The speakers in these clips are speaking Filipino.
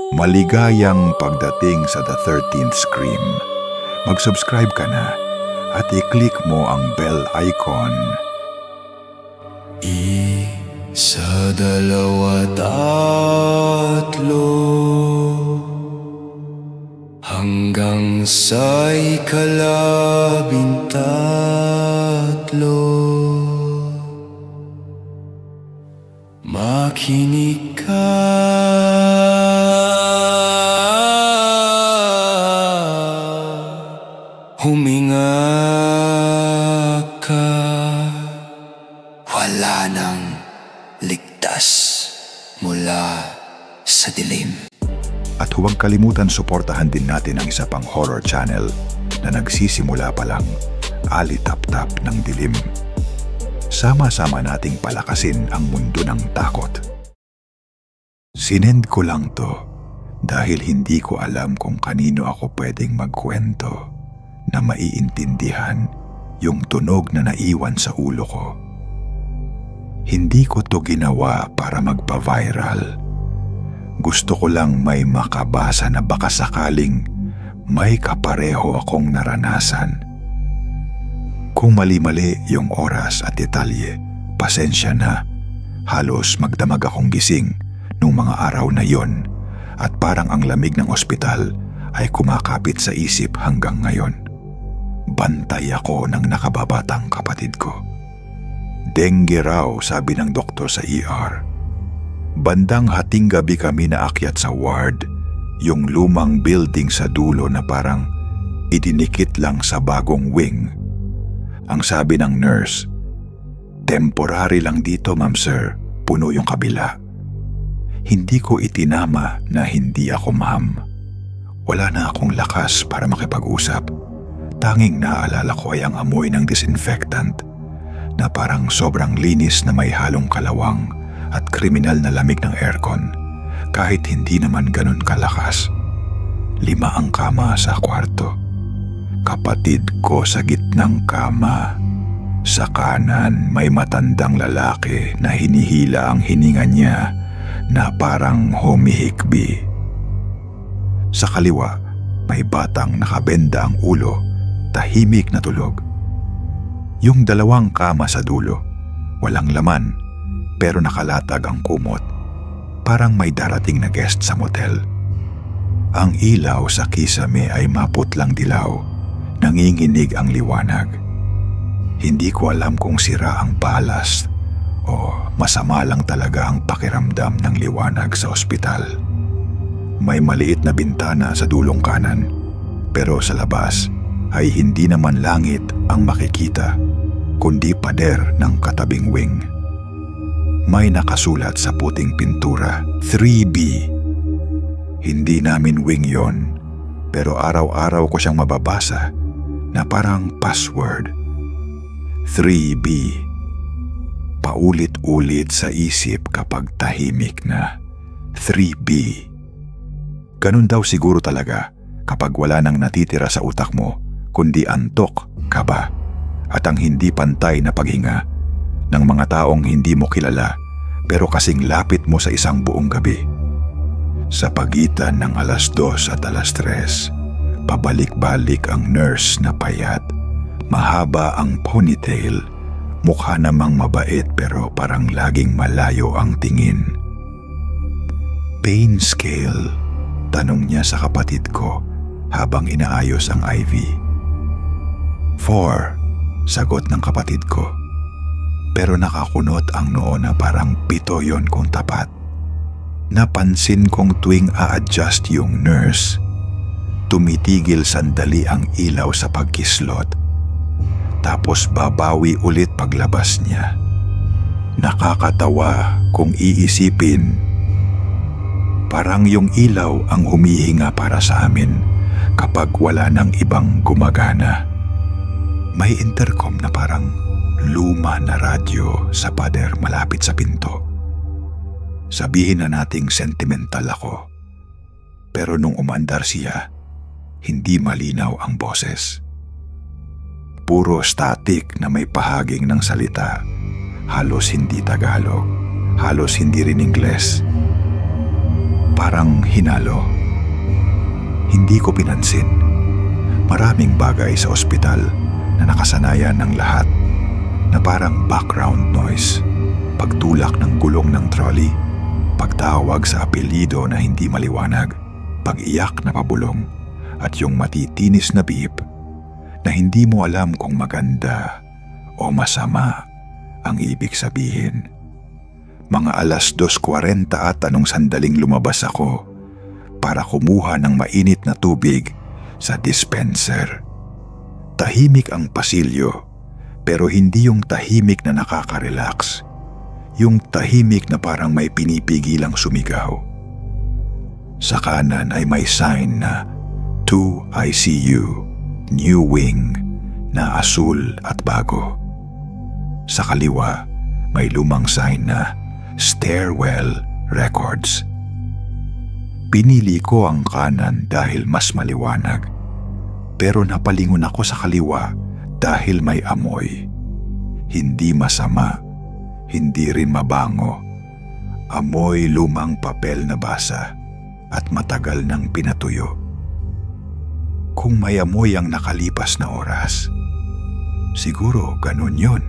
Maligayang pagdating sa The 13th Scream. Mag-subscribe ka na at i-click mo ang bell icon. Isa, dalawa, tatlo, hanggang sa ikalabintatlo. Makinig ka, huminga ka, wala nang ligtas mula sa dilim. At huwag kalimutan suportahan din natin ang isa pang horror channel na nagsisimula pa lang, Alitap-tap ng Dilim. Sama-sama nating palakasin ang mundo ng takot. Sinend ko lang to dahil hindi ko alam kung kanino ako pwedeng magkwento na maiintindihan yung tunog na naiwan sa ulo ko. Hindi ko to ginawa para magpa-viral. Gusto ko lang may makabasa na baka sakaling may kapareho akong naranasan. Kung mali-mali yung oras at detalye, pasensya na. Halos magdamag akong gising nung mga araw na yon at parang ang lamig ng ospital ay kumakapit sa isip hanggang ngayon. Bantay ako ng nakababatang kapatid ko. Dengue raw, sabi ng doktor sa ER. Bandang hating gabi kami naakyat sa ward, yung lumang building sa dulo na parang idinikit lang sa bagong wing. Ang sabi ng nurse, temporary lang dito, ma'am sir, puno yung kabila. Hindi ko itinama na hindi ako ma'am. Wala na akong lakas para makipag-usap. Tanging naaalala ko ay ang amoy ng disinfectant na parang sobrang linis na may halong kalawang at kriminal na lamig ng aircon kahit hindi naman ganun kalakas. 5 ang kama sa kwarto. Kapatid ko sa gitnang kama. Sa kanan may matandang lalaki na hinihila ang hininga niya na parang humihikbi. Sa kaliwa may batang nakabenda ang ulo, tahimik na tulog. Yung 2 kama sa dulo, walang laman pero nakalatag ang kumot. Parang may darating na guest sa motel. Ang ilaw sa kisame ay maputlang dilaw. Nanginginig ang liwanag. Hindi ko alam kung sira ang balas o masama lang talaga ang pakiramdam ng liwanag sa ospital. May maliit na bintana sa dulong kanan, pero sa labas ay hindi naman langit ang makikita, kundi pader ng katabing wing. May nakasulat sa puting pintura, 3B. Hindi namin wing yon, pero araw-araw ko siyang mababasa na parang password. 3B. Paulit-ulit sa isip kapag tahimik na. 3B. Ganun daw siguro talaga kapag wala nang natitira sa utak mo, kundi antok, kaba, at ang hindi pantay na paghinga ng mga taong hindi mo kilala pero kasing lapit mo sa isang buong gabi. Sa pagitan ng 2:00 at 3:00, pabalik-balik ang nurse na payat. Mahaba ang ponytail, mukha namang mabait pero parang laging malayo ang tingin. Pain scale, tanong niya sa kapatid ko habang inaayos ang IV. 4, sagot ng kapatid ko. Pero nakakunot ang noo na parang 7 yon kung tapat. Napansin kong tuwing a-adjust yung nurse, tumitigil sandali ang ilaw sa pagkislot. Tapos babawi ulit paglabas niya. Nakakatawa kung iisipin. Parang yung ilaw ang humihinga para sa amin kapag wala nang ibang gumagana. May intercom na parang luma na radyo sa pader malapit sa pinto. Sabihin na nating sentimental ako. Pero nung umandar siya, hindi malinaw ang boses. Puro static na may pahaging ng salita. Halos hindi Tagalog, halos hindi rin Ingles. parang hinalo. Hindi ko pinansin. Maraming bagay sa ospital na nakasanayan ng lahat na parang background noise. Pagtulak ng gulong ng trolley, pagtawag sa apelyido na hindi maliwanag, pag-iyak na pabulong, at yung matitinis na beep na hindi mo alam kung maganda o masama ang ibig sabihin. Mga 2:40 ata nung sandaling lumabas ako para kumuha ng mainit na tubig sa dispenser. Tahimik ang pasilyo, pero hindi yung tahimik na nakaka-relax. Yung tahimik na parang may pinipigilang sumigaw. Sa kanan ay may sign na 2 ICU, New Wing, na asul at bago. Sa kaliwa, may lumang sign na Stairwell Records. Pinili ko ang kanan dahil mas maliwanag, pero napalingon ako sa kaliwa dahil may amoy. Hindi masama, hindi rin mabango. Amoy lumang papel na basa at matagal nang pinatuyo. Kung may amoy ang nakalipas na oras, siguro ganun yun.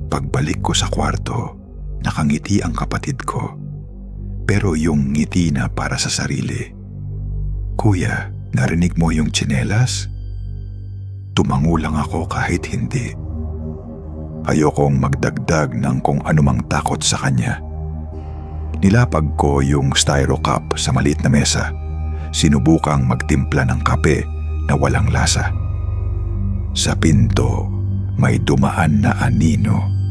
Pagbalik ko sa kwarto, nakangiti ang kapatid ko, pero yung ngiti na para sa sarili. Kuya, narinig mo yung tsinelas? Tumango lang ako kahit hindi. Ayokong magdagdag ng kung anumang takot sa kanya. Nilapag ko yung styro cup sa maliit na mesa. Sinubukang magtimpla ng kape na walang lasa. Sa pinto, may dumaan na anino.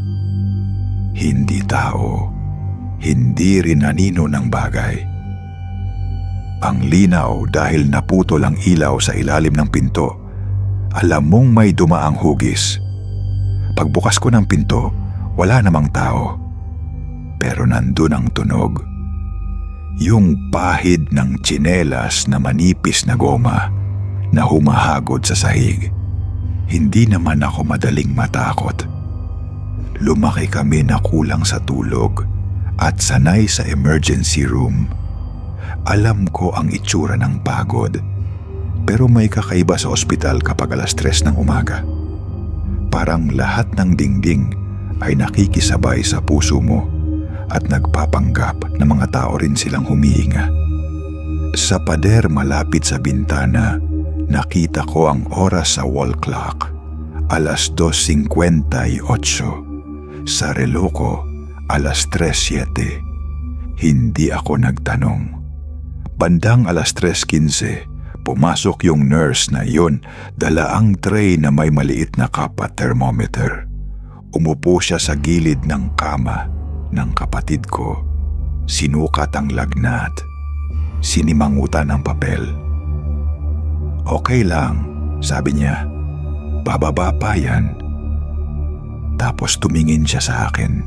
Hindi tao, hindi rin anino ng bagay. Ang linaw dahil naputol ang ilaw sa ilalim ng pinto. Alam mong may dumaang hugis. Pagbukas ko ng pinto, wala namang tao. Pero nandun ang tunog. Yung pahid ng tsinelas na manipis na goma na humahagod sa sahig. Hindi naman ako madaling matakot. Lumaki kami na kulang sa tulog at sanay sa emergency room. Alam ko ang itsura ng pagod, pero may kakaiba sa ospital kapag 3:00 ng umaga. Parang lahat ng dingding ay nakikisabay sa puso mo at nagpapanggap na mga tao rin silang humihinga. Sa pader malapit sa bintana, nakita ko ang oras sa wall clock, 2:58. Sa relo ko, 3:07. Hindi ako nagtanong. Bandang 3:15, pumasok yung nurse na yun, dala ang tray na may maliit na cup at thermometer. Umupo siya sa gilid ng kama ng kapatid ko. Sinukat ang lagnat. Sinimangutan ang papel. Okay lang, sabi niya. Bababa pa yan. Tapos tumingin siya sa akin.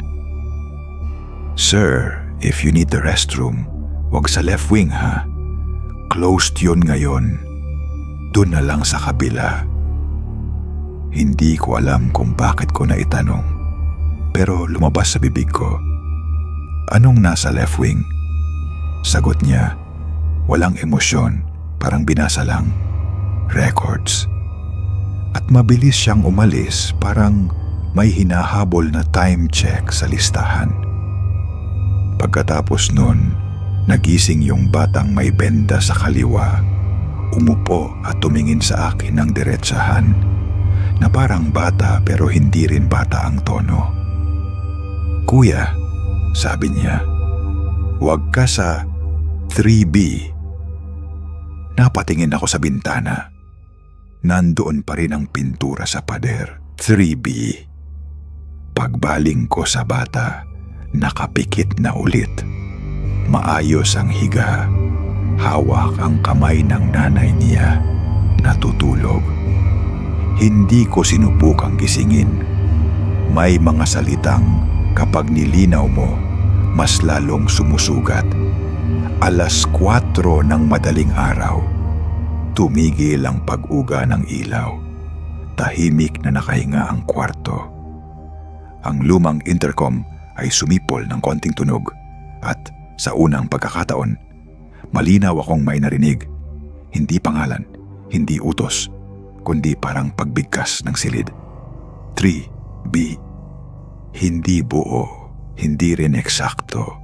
Sir, if you need the restroom, wag sa left wing ha. Closed yun ngayon. Doon na lang sa kabila. Hindi ko alam kung bakit ko naitanong. Pero lumabas sa bibig ko. Anong nasa left wing? Sagot niya. Walang emosyon. Parang binasa lang. Records. At mabilis siyang umalis. Parang may hinahabol na time check sa listahan. Pagkatapos nun, nagising yung batang may benda sa kaliwa. Umupo at tumingin sa akin ng diretsahan na parang bata pero hindi rin bata ang tono. Kuya, sabi niya, wag ka sa 3B. Napatingin ako sa bintana. Nandoon pa rin ang pintura sa pader. 3B. Pagbaling ko sa bata, nakapikit na ulit. Maayos ang higa. Hawak ang kamay ng nanay niya. Natutulog. Hindi ko sinubukang gisingin. May mga salitang kapag nilinaw mo, mas lalong sumusugat. 4:00 ng madaling araw. Tumigil ang pag-uga ng ilaw. Tahimik na nakahinga ang kwarto. Ang lumang intercom ay sumipol ng konting tunog at Sa unang pagkakataon, malinaw akong may narinig. Hindi pangalan, hindi utos, kundi parang pagbigkas ng silid. 3B. Hindi buo, hindi rin eksakto,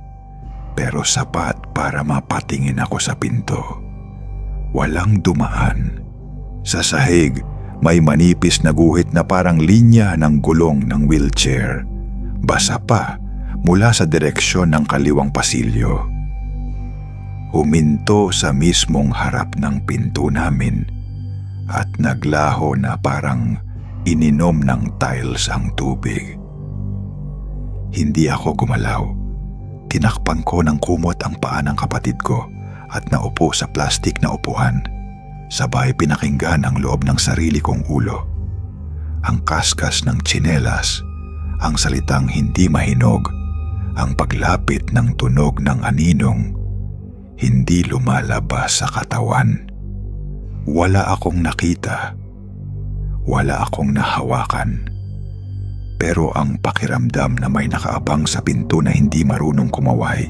pero sapat para mapatingin ako sa pinto. Walang dumaan. Sa sahig, may manipis na guhit na parang linya ng gulong ng wheelchair. Basa pa mula sa direksyon ng kaliwang pasilyo. Huminto sa mismong harap ng pinto namin at naglaho na parang ininom ng tiles ang tubig. Hindi ako gumalaw. Tinakpan ko ng kumot ang paa ng kapatid ko at naupo sa plastik na upuan. Sabay pinakinggan ang loob ng sarili kong ulo. Ang kaskas ng tsinelas, ang salitang hindi mahinog, ang paglapit ng tunog ng aninong, hindi lumalabas sa katawan. Wala akong nakita. Wala akong nahawakan. Pero ang pakiramdam na may nakaabang sa pinto na hindi marunong kumaway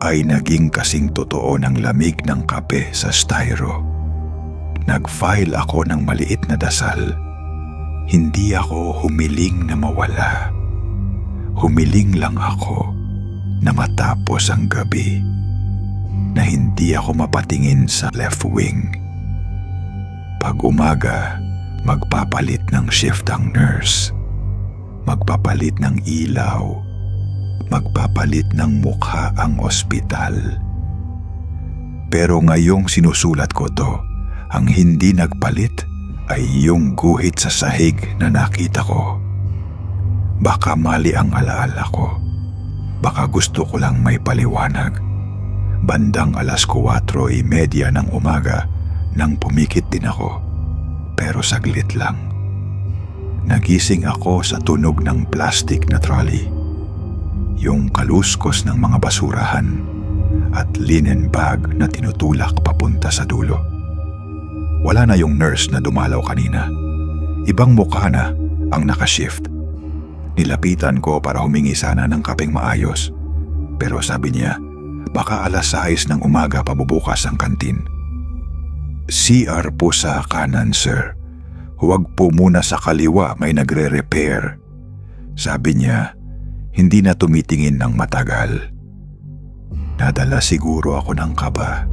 ay naging kasing totoo ng lamig ng kape sa styro. Nag-file ako ng maliit na dasal. Hindi ako humiling na mawala. Humiling lang ako na matapos ang gabi, na hindi ako mapatingin sa left wing. Pag umaga, magpapalit ng shift ang nurse. Magpapalit ng ilaw. Magpapalit ng mukha ang ospital. Pero ngayong sinusulat ko to, ang hindi nagpalit ay yung guhit sa sahig na nakita ko. Baka mali ang alaala ko. Baka gusto ko lang may paliwanag. Bandang 4:30 ng umaga nang pumikit din ako. Pero saglit lang. Nagising ako sa tunog ng plastic na trolley. Yung kaluskos ng mga basurahan at linen bag na tinutulak papunta sa dulo. Wala na yung nurse na dumalaw kanina. Ibang mukha na ang nakashift. Nilapitan ko para humingi sana ng kapeng maayos. Pero sabi niya, baka 6:00 ng umaga pabubukas ang kantin. CR po sa kanan, sir. Huwag po muna sa kaliwa, may nagre-repair. Sabi niya, hindi na tumitingin ng matagal. Nadala siguro ako ng kaba.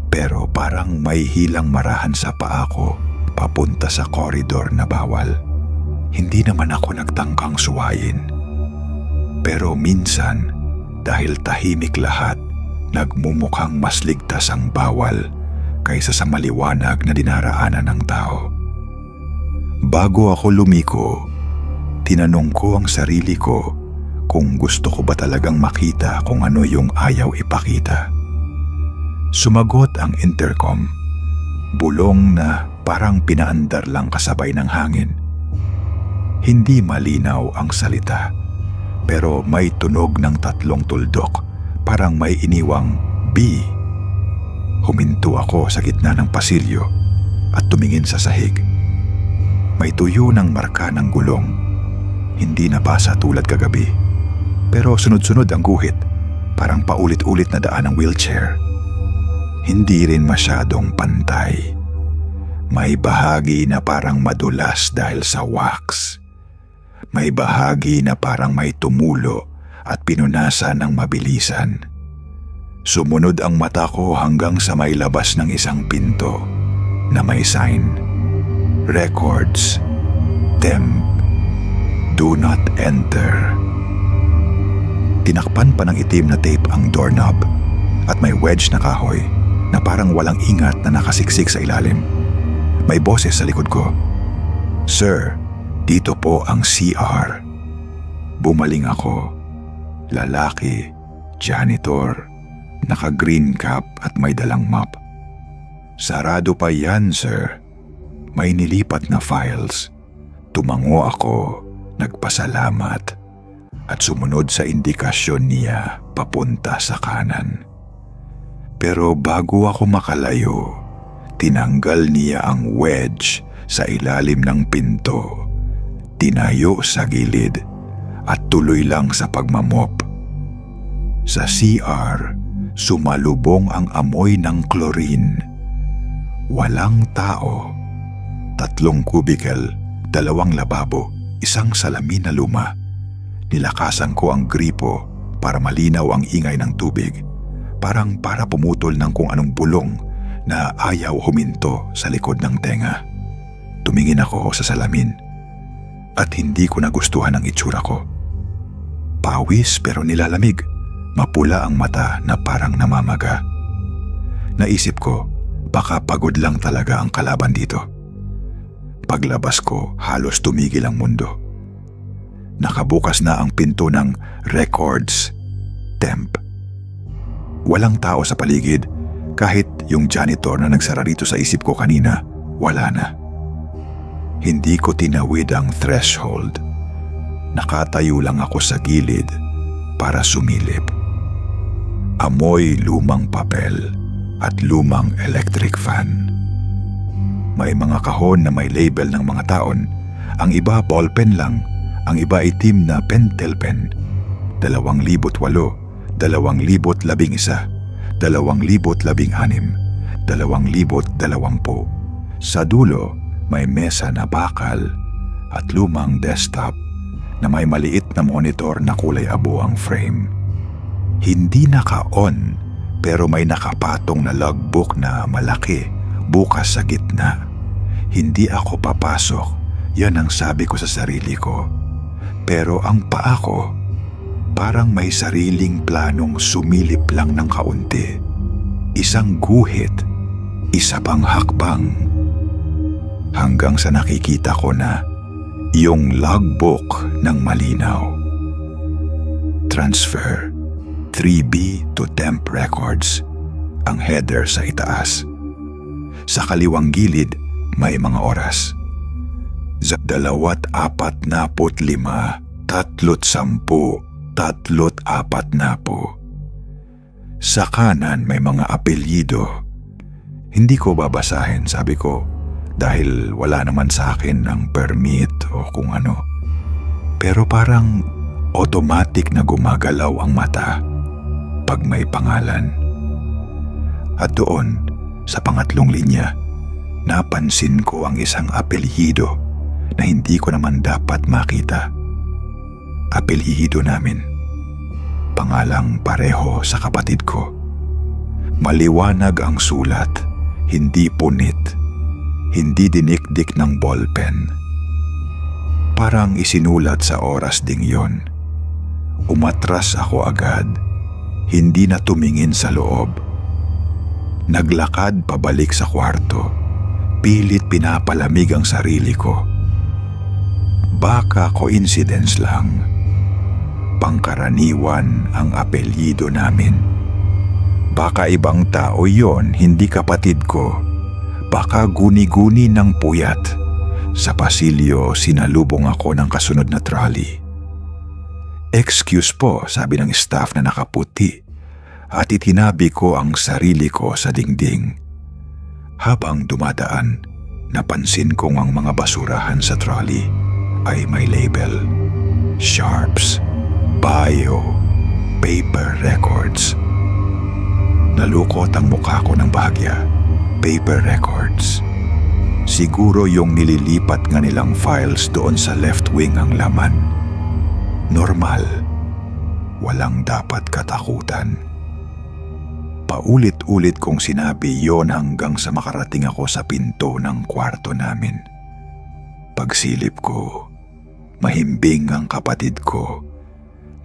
Pero parang may hilang marahan sa paa ko papunta sa koridor na bawal. Hindi naman ako nagtangkang suwayin. Pero minsan, dahil tahimik lahat, nagmumukhang mas ligtas ang bawal kaysa sa maliwanag na dinaraanan ng tao. Bago ako lumiko, tinanong ko ang sarili ko kung gusto ko ba talagang makita kung ano yung ayaw ipakita. Sumagot ang intercom. Bulong na parang pinaandar lang kasabay ng hangin. Hindi malinaw ang salita, pero may tunog ng 3 tuldok, parang may iniwang B. Huminto ako sa gitna ng pasilyo at tumingin sa sahig. May tuyo ng marka ng gulong. Hindi nabasa tulad kagabi, pero sunod-sunod ang guhit, parang paulit-ulit na daan ng wheelchair. Hindi rin masyadong pantay. May bahagi na parang madulas dahil sa wax. May bahagi na parang may tumulo at pinunasan ng mabilisan. Sumunod ang mata ko hanggang sa may labas ng isang pinto na may sign. Records. Temp. Do not enter. Tinakpan pa ng itim na tape ang doorknob at may wedge na kahoy na parang walang ingat na nakasiksik sa ilalim. May boses sa likod ko. Sir, dito po ang CR. Bumaling ako. Lalaki, janitor, naka-green cap at may dalang mop. Sarado pa yan, sir. May nilipat na files. Tumango ako, nagpasalamat, at sumunod sa indikasyon niya papunta sa kanan. Pero bago ako makalayo, tinanggal niya ang wedge sa ilalim ng pinto, tinayo sa gilid at tuloy lang sa pagmamop. Sa CR, sumalubong ang amoy ng chlorine. Walang tao. 3 cubicle, 2 lababo, 1 salamin na luma. Nilakasan ko ang gripo para malinaw ang ingay ng tubig. Parang para pumutol ng kung anong bulong na ayaw huminto sa likod ng tenga. Tumingin ako sa salamin at hindi ko nagustuhan ang itsura ko. Pawis pero nilalamig. Mapula ang mata na parang namamaga. Naisip ko, baka pagod lang talaga ang kalaban dito. Paglabas ko, halos tumigil ang mundo. Nakabukas na ang pinto ng records temp. Walang tao sa paligid, kahit yung janitor na nagsara rito sa isip ko kanina, wala na. Hindi ko tinawid ang threshold. Nakatayo lang ako sa gilid para sumilip. Amoy lumang papel at lumang electric fan. May mga kahon na may label ng mga taon. Ang iba ballpen lang, ang iba itim na pentel pen. 2008, 2011, 2016, 2020. Sa dulo, may mesa na bakal at lumang desktop na may maliit na monitor na kulay abo ang frame. Hindi naka-on pero may nakapatong na logbook na malaki bukas sa gitna. Hindi ako papasok, yan ang sabi ko sa sarili ko. Pero ang paa ko, parang may sariling planong sumilip lang ng kaunti. Isang guhit, isa pang hakbang. Hanggang sa nakikita ko na yung logbook ng malinaw. Transfer 3B to temp records, ang header sa itaas. Sa kaliwang gilid, may mga oras. 2:45, 3:10, 3:40. Sa kanan may mga apelyido. Hindi ko babasahin, sabi ko, dahil wala naman sa akin ang permit o kung ano. Pero parang automatic na gumagalaw ang mata pag may pangalan. At doon, sa pangatlong linya, napansin ko ang isang apelyido na hindi ko naman dapat makita. Apelyido namin. Pangalang pareho sa kapatid ko. Maliwanag ang sulat, hindi punit, hindi dinikdik ng ballpen. Parang isinulat sa oras ding yon. Umatras ako agad, hindi na tumingin sa loob. Naglakad pabalik sa kwarto, pilit pinapalamig ang sarili ko. Baka coincidence lang. Pangkaraniwan ang apelyido namin. Baka ibang tao yon, hindi kapatid ko. Baka guni-guni ng puyat. Sa pasilyo, sinalubong ako ng kasunod na trolley. Excuse po, sabi ng staff na nakaputi, at itinabi ko ang sarili ko sa dingding. Habang dumadaan, napansin kong ang mga basurahan sa trolley ay may label. Sharps, Bio, Paper Records. Nalukot ang mukha ko ng bahagya. Paper records. Siguro yung nililipat nga nilang files doon sa left wing ang laman. Normal. Walang dapat katakutan. Paulit-ulit kong sinabi yon hanggang sa makarating ako sa pinto ng kwarto namin. Pagsilip ko, mahimbing ang kapatid ko.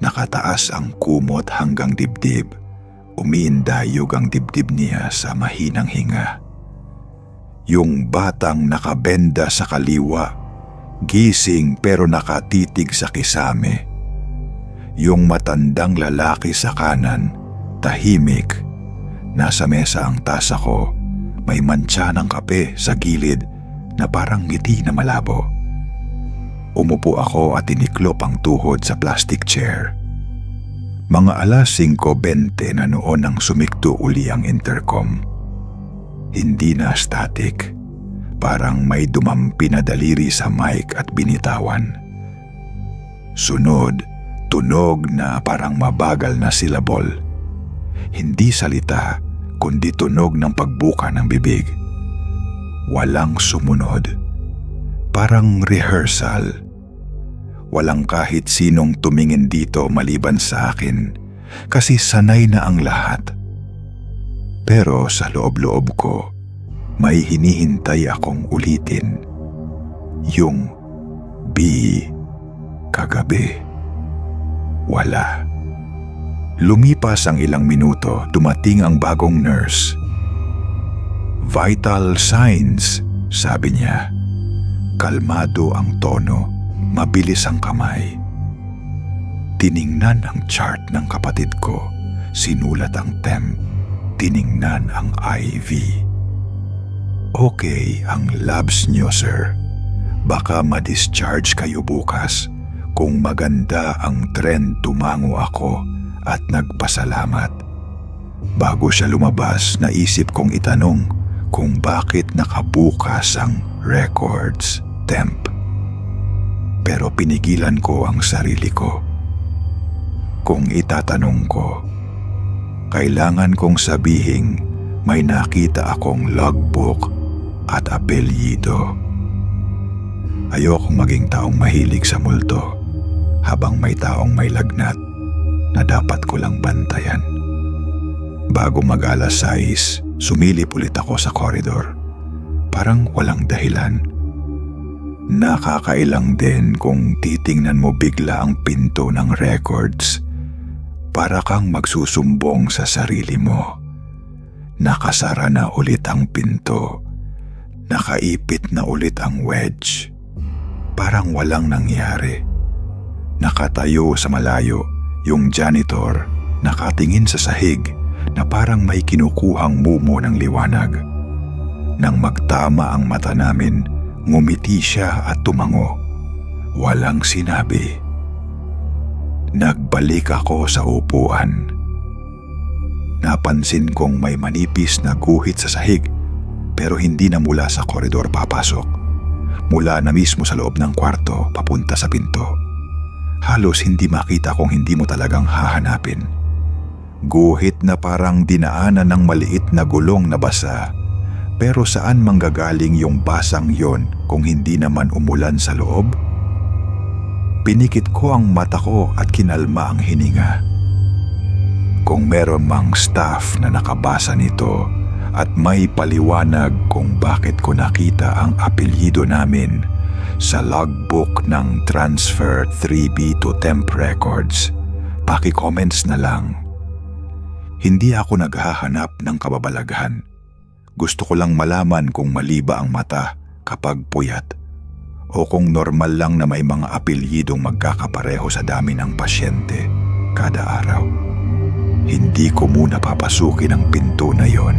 Nakataas ang kumot hanggang dibdib. Umiindayog ang dibdib niya sa mahinang hinga. Yung batang nakabenda sa kaliwa, gising pero nakatitig sa kisame. Yung matandang lalaki sa kanan, tahimik. Nasa mesa ang tasa ko, may mantsa ng kape sa gilid na parang ngiti na malabo. Umupo ako at tiniklop ang tuhod sa plastic chair. Mga alas 5:20 na noon nang sumikto uli ang intercom. Hindi na static. Parang may dumampi na daliri sa mic at binitawan. Sunod, tunog na parang mabagal na syllable. Hindi salita, kundi tunog ng pagbuka ng bibig. Walang sumunod. Parang rehearsal. Walang kahit sinong tumingin dito maliban sa akin kasi sanay na ang lahat. Pero sa loob-loob ko, may hinihintay akong ulitin. Yung B kagabi. Wala. Lumipas ang ilang minuto, dumating ang bagong nurse. Vital signs, sabi niya. Kalmado ang tono, mabilis ang kamay. Tiningnan ang chart ng kapatid ko, sinulat ang temp, tiningnan ang IV. Okay ang labs niyo, sir. Baka ma-discharge kayo bukas. Kung maganda ang trend, tumango ako at nagpasalamat. Bago siya lumabas, naisip kong itanong kung bakit nakabukas ang records temp. Pero pinigilan ko ang sarili ko. Kung itatanong ko, kailangan kong sabihing may nakita akong logbook at apelyido. Ayokong maging taong mahilig sa multo habang may taong may lagnat na dapat ko lang bantayan. Bago mag-alas 6, sumilip ulit ako sa koridor. Parang walang dahilan. Nakakailang din kung titingnan mo bigla ang pinto ng records. Para kang magsusumbong sa sarili mo. Nakasara na ulit ang pinto. Nakaipit na ulit ang wedge. Parang walang nangyari. Nakatayo sa malayo, yung janitor nakatingin sa sahig na parang may kinukuhang mumo ng liwanag. Nang magtama ang mata namin, ngumiti siya at tumango. Walang sinabi. Nagbalik ako sa upuan. Napansin kong may manipis na guhit sa sahig pero hindi na mula sa koridor papasok. Mula na mismo sa loob ng kwarto papunta sa pinto. Halos hindi makita kung hindi mo talagang hahanapin. Guhit na parang dinaanan ng maliit na gulong na basa. Pero saan manggagaling yung basang yon kung hindi naman umulan sa loob? Pinikit ko ang mata ko at kinalma ang hininga. Kung meron mang staff na nakabasa nito at may paliwanag kung bakit ko nakita ang apelyido namin sa logbook ng Transfer 3B to Temp Records, paki-comments na lang. Hindi ako naghahanap ng kababalaghan. Gusto ko lang malaman kung mali ba ang mata kapag puyat o kung normal lang na may mga apelyidong magkakapareho sa dami ng pasyente kada araw. Hindi ko muna papasukin ang pinto na yon.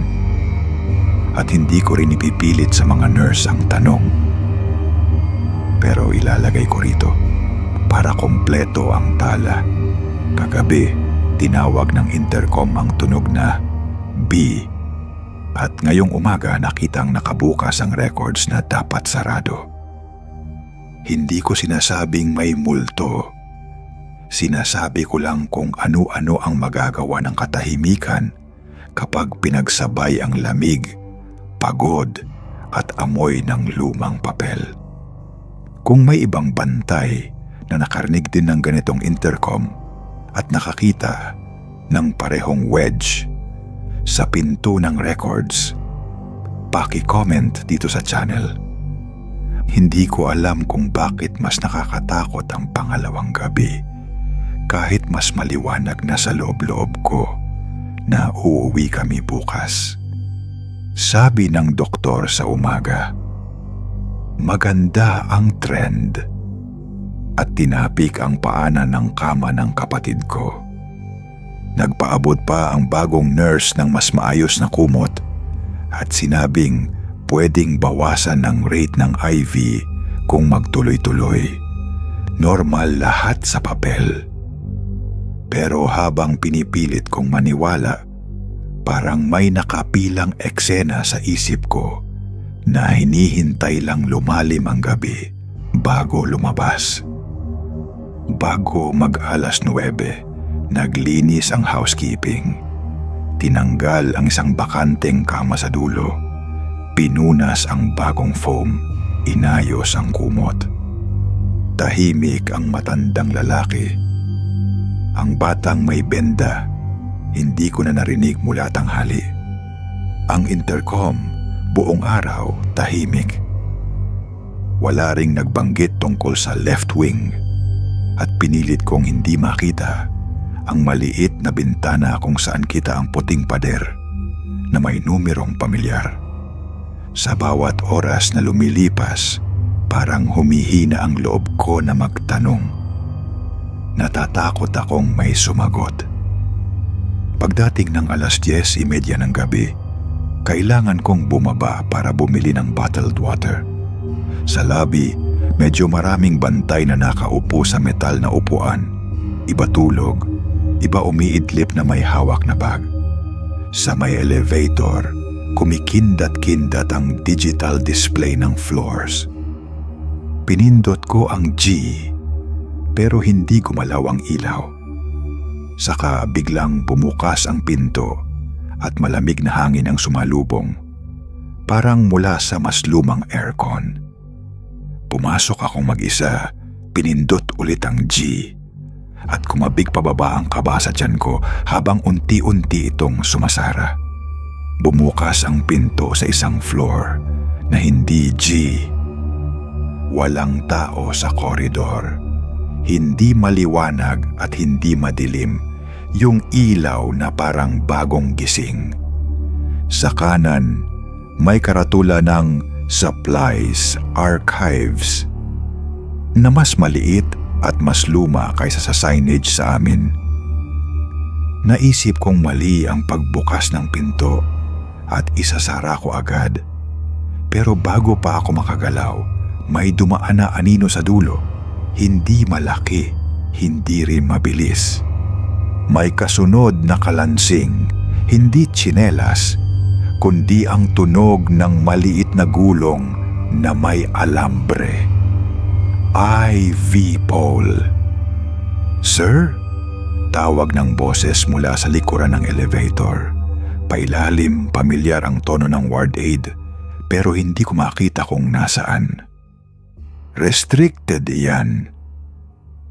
At hindi ko rin ipipilit sa mga nurse ang tanong. Pero ilalagay ko rito para kompleto ang tala. Kagabi, tinawag ng intercom ang tunog na B. At ngayong umaga nakitang nakabukas ang records na dapat sarado. Hindi ko sinasabing may multo. Sinasabi ko lang kung ano-ano ang magagawa ng katahimikan kapag pinagsabay ang lamig, pagod at amoy ng lumang papel. Kung may ibang bantay na nakarinig din ng ganitong intercom at nakakita ng parehong wedge sa pinto ng records, paki-comment dito sa channel. Hindi ko alam kung bakit mas nakakatakot ang pangalawang gabi kahit mas maliwanag na sa loob-loob ko na uuwi kami bukas. Sabi ng doktor sa umaga, maganda ang trend at tinapik ang paanan ng kama ng kapatid ko. Nagpaabot pa ang bagong nurse ng mas maayos na kumot at sinabing pwedeng bawasan ng rate ng IV kung magtuloy-tuloy. Normal lahat sa papel. Pero habang pinipilit kong maniwala, parang may nakapilang eksena sa isip ko na hinihintay lang lumalim ang gabi bago lumabas. Bago mag-alas 9, naglinis ang housekeeping. Tinanggal ang isang bakanteng kama sa dulo. Pinunas ang bagong foam. Inayos ang kumot. Tahimik ang matandang lalaki. Ang batang may benda, hindi ko na narinig mula tanghali. Ang intercom, buong araw, tahimik. Wala ring nagbanggit tungkol sa left wing at pinilit kong hindi makita ang maliit na bintana kung saan kita ang puting pader na may numerong pamilyar. Sa bawat oras na lumilipas, parang humihina ang loob ko na magtanong. Natatakot akong may sumagot. Pagdating ng alas 10:30 ng gabi, kailangan kong bumaba para bumili ng bottled water. Sa lobby, medyo maraming bantay na nakaupo sa metal na upuan. Iba tulog, iba umiidlip na may hawak na bag. Sa may elevator, kumikindat-kindat ang digital display ng floors. Pinindot ko ang G, pero hindi gumalaw ang ilaw. Saka biglang bumukas ang pinto at malamig na hangin ang sumalubong, parang mula sa mas lumang aircon. Pumasok akong mag-isa, pinindot ulit ang G, at kumabig pababa ang kaba sa tiyan ko habang unti-unti itong sumasara. Bumukas ang pinto sa isang floor na hindi G. Walang tao sa koridor. Hindi maliwanag at hindi madilim, yung ilaw na parang bagong gising. Sa kanan, may karatula ng Supplies Archives na mas maliit at mas luma kaysa sa signage sa amin. Naisip kong mali ang pagbukas ng pinto at isasara ko agad. Pero bago pa ako makagalaw, may dumaan na anino sa dulo. Hindi malaki, hindi rin mabilis. May kasunod na kalansing, hindi tsinelas, kundi ang tunog ng maliit na gulong na may alambre. IV pole. "Sir?" Tawag ng boses mula sa likuran ng elevator. Pailalim, pamilyar ang tono ng ward aide, pero hindi ko makita kung nasaan. "Restricted yan."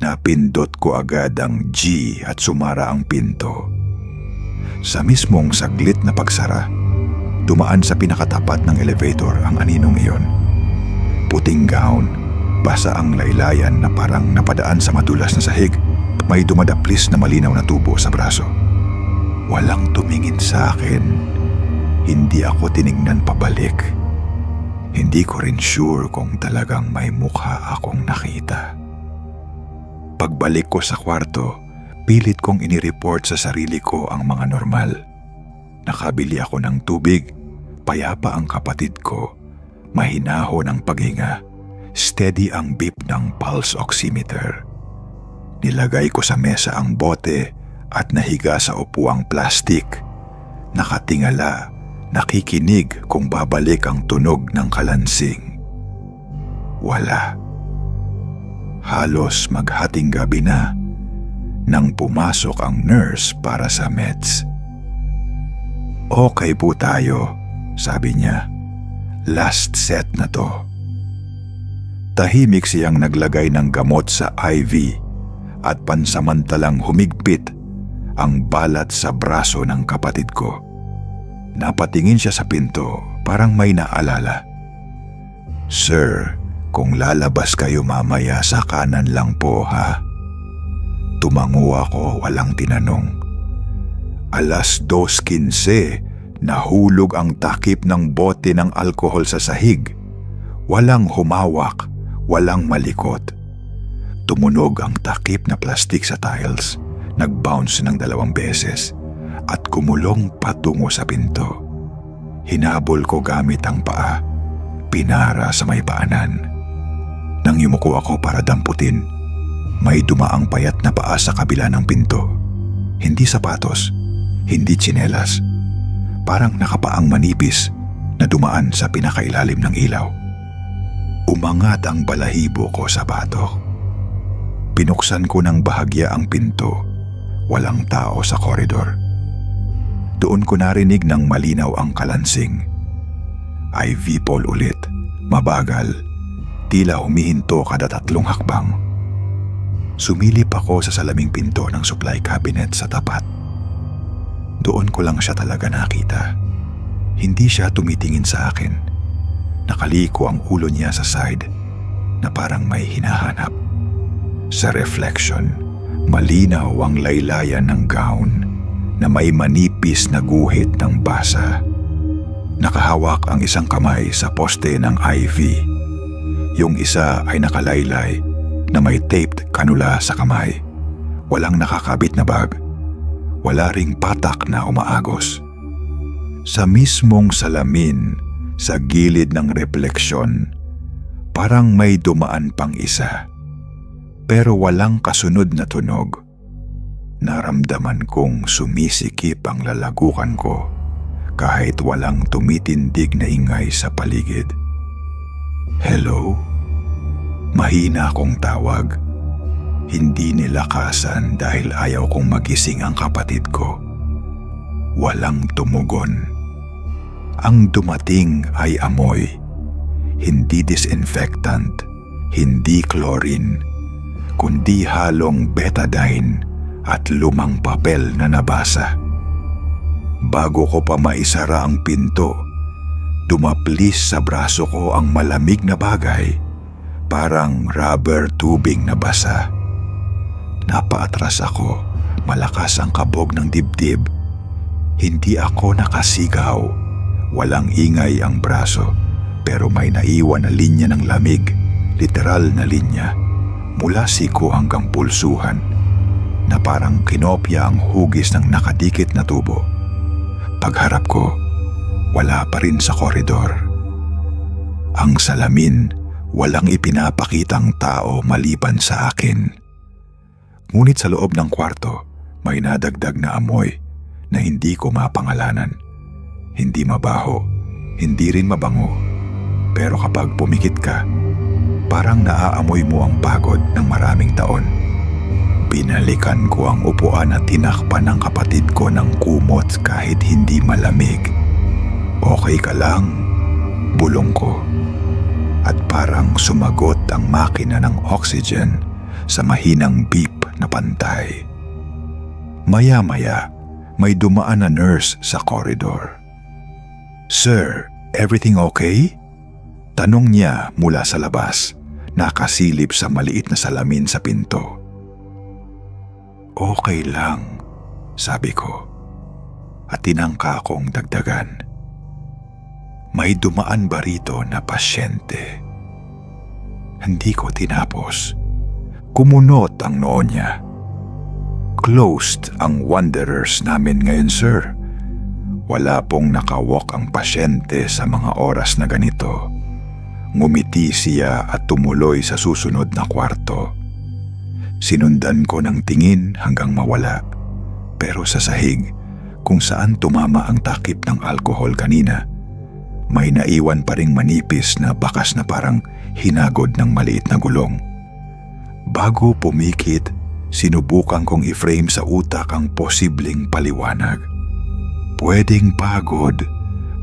Napindot ko agad ang G at sumara ang pinto. Sa mismong saglit na pagsara, dumaan sa pinakatapat ng elevator ang aninong iyon. Puting gown, basa ang laylayan na parang napadaan sa madulas na sahig, may dumadaplis na malinaw na tubo sa braso. Walang tumingin sa akin. Hindi ako tiningnan pabalik. Hindi ko rin sure kung talagang may mukha akong nakita. Pagbalik ko sa kwarto, pilit kong inireport sa sarili ko ang mga normal. Nakabili ako ng tubig, payapa ang kapatid ko, mahinahon ang paghinga, steady ang beep ng pulse oximeter. Nilagay ko sa mesa ang bote at nahiga sa upuang plastik. Nakatingala, nakikinig kung babalik ang tunog ng kalansing. Wala. Halos maghating gabi na nang pumasok ang nurse para sa meds. "Okay po tayo," sabi niya. "Last set na to." Tahimik siyang naglagay ng gamot sa IV at pansamantalang humigpit ang balat sa braso ng kapatid ko. Napatingin siya sa pinto, parang may naalala. "Sir, kung lalabas kayo mamaya sa kanan lang po, ha?" Tumango ako, walang tinanong. 2:15, nahulog ang takip ng bote ng alkohol sa sahig. Walang humawak, walang malikot. Tumunog ang takip na plastik sa tiles, nag-bounce ng 2 beses at kumulong patungo sa pinto. Hinabol ko gamit ang paa, pinara sa may paanan. Nang yumuko ako para damputin, may dumaang payat na paa sa kabila ng pinto. Hindi sapatos, hindi tsinelas. Parang nakapaang manipis na dumaan sa pinakailalim ng ilaw. Umangat ang balahibo ko sa batok. Binuksan ko ng bahagya ang pinto. Walang tao sa koridor. Doon ko narinig ng malinaw ang kalansing. IV pole ulit. Mabagal. Tila humihinto kada 3 hakbang. Sumilip ako sa salaming pinto ng supply cabinet sa tapat. Doon ko lang siya talaga nakita. Hindi siya tumitingin sa akin. Nakaliko ang ulo niya sa side na parang may hinahanap. Sa reflection, malinaw ang laylayan ng gown na may manipis na guhit ng basa. Nakahawak ang isang kamay sa poste ng IV. Yung isa ay nakalaylay na may taped kanula sa kamay. Walang nakakabit na bag. Wala ring patak na umaagos. Sa mismong salamin, sa gilid ng refleksyon, parang may dumaan pang isa. Pero walang kasunod na tunog. Naramdaman kong sumisikip ang lalagukan ko kahit walang tumitindig na ingay sa paligid. Hello? Mahina akong tawag. Hindi nilakasan dahil ayaw kong magising ang kapatid ko. Walang tumugon. Ang dumating ay amoy. Hindi disinfectant, hindi chlorine, kundi halong betadine at lumang papel na nabasa. Bago ko pa maisara ang pinto, dumaplis sa braso ko ang malamig na bagay, parang rubber tubing na basa. Napaatras ako, malakas ang kabog ng dibdib. Hindi ako nakasigaw, walang ingay ang braso, pero may naiwan na linya ng lamig, literal na linya, mula siko hanggang pulsuhan, na parang kinopya ang hugis ng nakadikit na tubo. Pagharap ko, wala pa rin sa koridor. Ang salamin, walang ipinapakitang tao maliban sa akin. Ngunit sa loob ng kwarto, may nadagdag na amoy na hindi ko mapangalanan. Hindi mabaho, hindi rin mabango. Pero kapag pumikit ka, parang naaamoy mo ang pagod ng maraming taon. Binalikan ko ang upuan at tinakpan ng kapatid ko ng kumot kahit hindi malamig. Okay ka lang, bulong ko. At parang sumagot ang makina ng oxygen sa mahinang beep na pantay. Maya-maya, may dumaan na nurse sa koridor. "Sir, everything okay?" Tanong niya mula sa labas, nakasilip sa maliit na salamin sa pinto. "Okay lang," sabi ko, at tinangka kong dagdagan. "May dumaan ba rito na pasyente?" Hindi ko tinapos. Kumunot ang noo niya. "Closed ang wanderers namin ngayon, sir. Wala pong nakawalk ang pasyente sa mga oras na ganito." Ngumiti siya at tumuloy sa susunod na kwarto. Sinundan ko ng tingin hanggang mawala. Pero sa sahig, kung saan tumama ang takip ng alkohol kanina, may naiwan pa ring manipis na bakas na parang hinagod ng maliit na gulong. Bago pumikit, sinubukan kong i-frame sa utak ang posibleng paliwanag. Pwedeng pagod,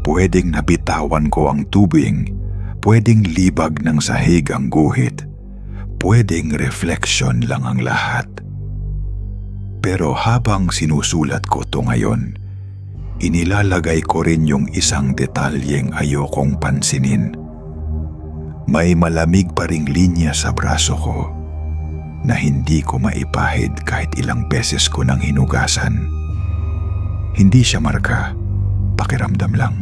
pwedeng nabitawan ko ang tubing, pwedeng libag ng sahig ang guhit, pwedeng reflection lang ang lahat. Pero habang sinusulat ko to ngayon, inilalagay ko rin yung isang detalyeng ayokong pansinin. May malamig pa ring linya sa braso ko na hindi ko maipahid kahit ilang beses ko nang hinugasan. Hindi siya marka, pakiramdam lang.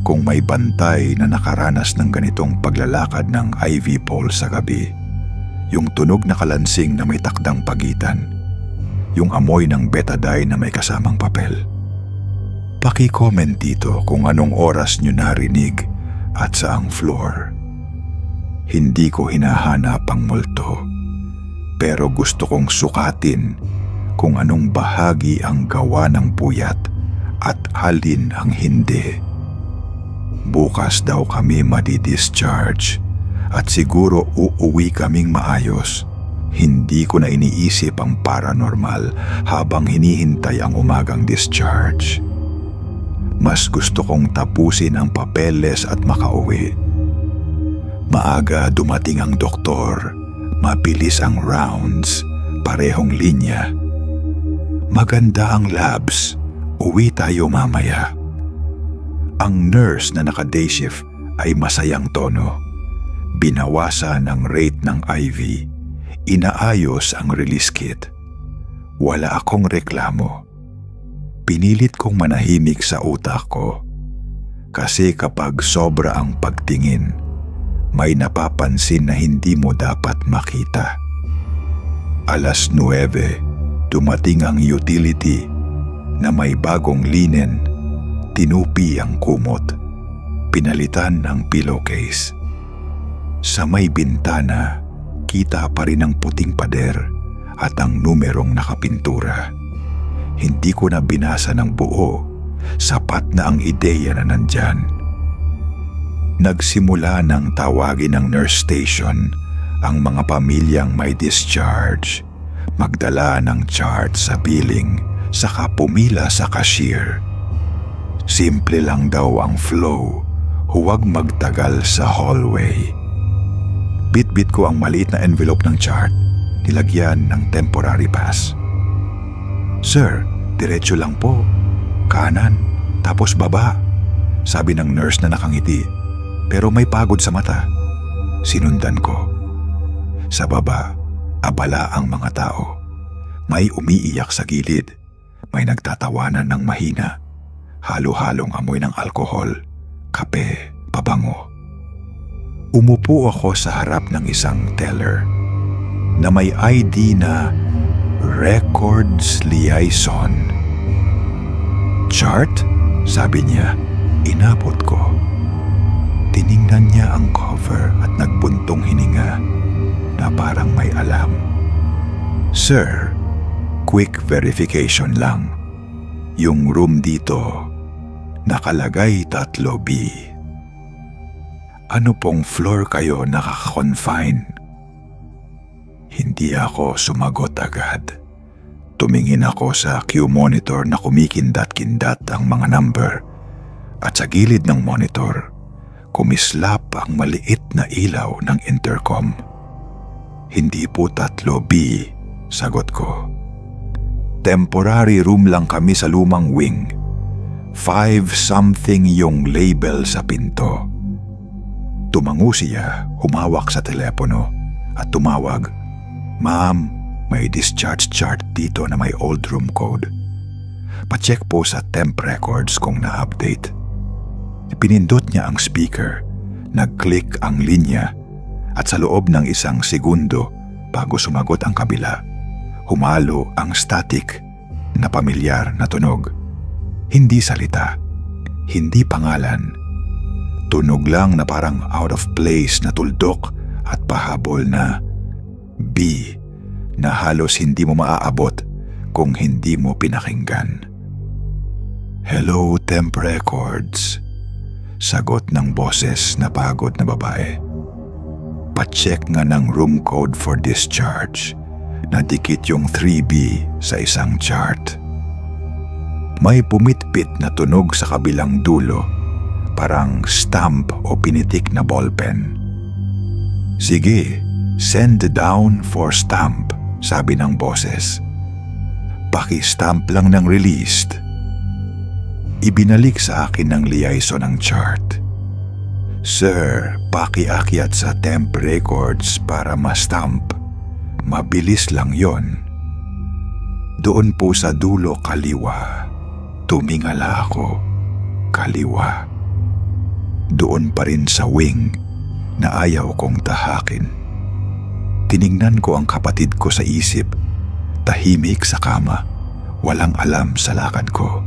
Kung may bantay na nakaranas ng ganitong paglalakad ng IV pole sa gabi, yung tunog na kalansing na may takdang pagitan, yung amoy ng betadine na may kasamang papel. Paki-comment dito kung anong oras nyo narinig at saang floor. Hindi ko hinahanap ang multo, pero gusto kong sukatin kung anong bahagi ang gawa ng puyat at alin ang hindi. Bukas daw kami madi-discharge at siguro uuwi kaming maayos, Hindi ko na iniisip ang paranormal habang hinihintay ang umagang discharge. Mas gusto kong tapusin ang papeles at makauwi. Maaga dumating ang doktor, mabilis ang rounds, parehong linya. Maganda ang labs, uwi tayo mamaya. Ang nurse na naka-day shift ay masayang tono. Binawasan ang rate ng IV, inaayos ang release kit. Wala akong reklamo. Pinilit kong manahimik sa utak ko. Kasi kapag sobra ang pagtingin, may napapansin na hindi mo dapat makita. 9:00, dumating ang utility na may bagong linen, tinupi ang kumot, pinalitan ang pillowcase. Sa may bintana, kita pa rin ang puting pader at ang numerong nakapintura. Hindi ko na binasa ng buo, sapat na ang ideya na nandyan. Nagsimula ng tawagin ng nurse station ang mga pamilyang may discharge, magdala ng chart sa billing, saka pumila sa cashier. Simple lang daw ang flow, huwag magtagal sa hallway. Bit-bit ko ang maliit na envelope ng chart, nilagyan ng temporary pass. "Sir, diretso lang po. Kanan, tapos baba," sabi ng nurse na nakangiti, pero may pagod sa mata. Sinundan ko. Sa baba, abala ang mga tao. May umiiyak sa gilid, may nagtatawanan ng mahina, halo-halong amoy ng alkohol, kape, pabango. Umupo ako sa harap ng isang teller na may ID na Records Liaison. "Chart?" sabi niya. Inabot ko. Tiningnan niya ang cover at nagbuntong hininga na parang may alam. "Sir, quick verification lang. Yung room dito, nakalagay 3B. Ano pong floor kayo nakaka-confine?" Hindi ako sumagot agad. Tumingin ako sa Q monitor na kumikindat-kindat ang mga number at sa gilid ng monitor, kumislap ang maliit na ilaw ng intercom. "Hindi po 3B, sagot ko. "Temporary room lang kami sa lumang wing. 5-something yung label sa pinto." Tumango siya, humawak sa telepono at tumawag, "Ma'am, may discharge chart dito na may old room code. Pa-check po sa temp records kung na-update." Pinindot niya ang speaker, nag-click ang linya at sa loob ng 1 segundo bago sumagot ang kabila, humalo ang static na pamilyar na tunog. Hindi salita, hindi pangalan. Tunog lang na parang out of place na tuldok at pahabol na B na halos hindi mo maaabot kung hindi mo pinakinggan. "Hello, Temp Records," sagot ng boses na pagod na babae. Pa-check nga ng room code for discharge. Nadikit yung 3B sa isang chart. May pumitpit na tunog sa kabilang dulo, parang stamp o pinitik na ballpen. "Sige, send down for stamp," sabi ng boses. "Paki-stamp lang ng released." Ibinalik sa akin ng liaison ng chart. "Sir, paki-akyat sa temp records para ma-stamp. Mabilis lang yon." "Doon po sa dulo kaliwa." Tumingala ako. Kaliwa. Doon pa rin sa wing na ayaw kong tahakin. Tiningnan ko ang kapatid ko sa isip, tahimik sa kama, walang alam sa lakad ko.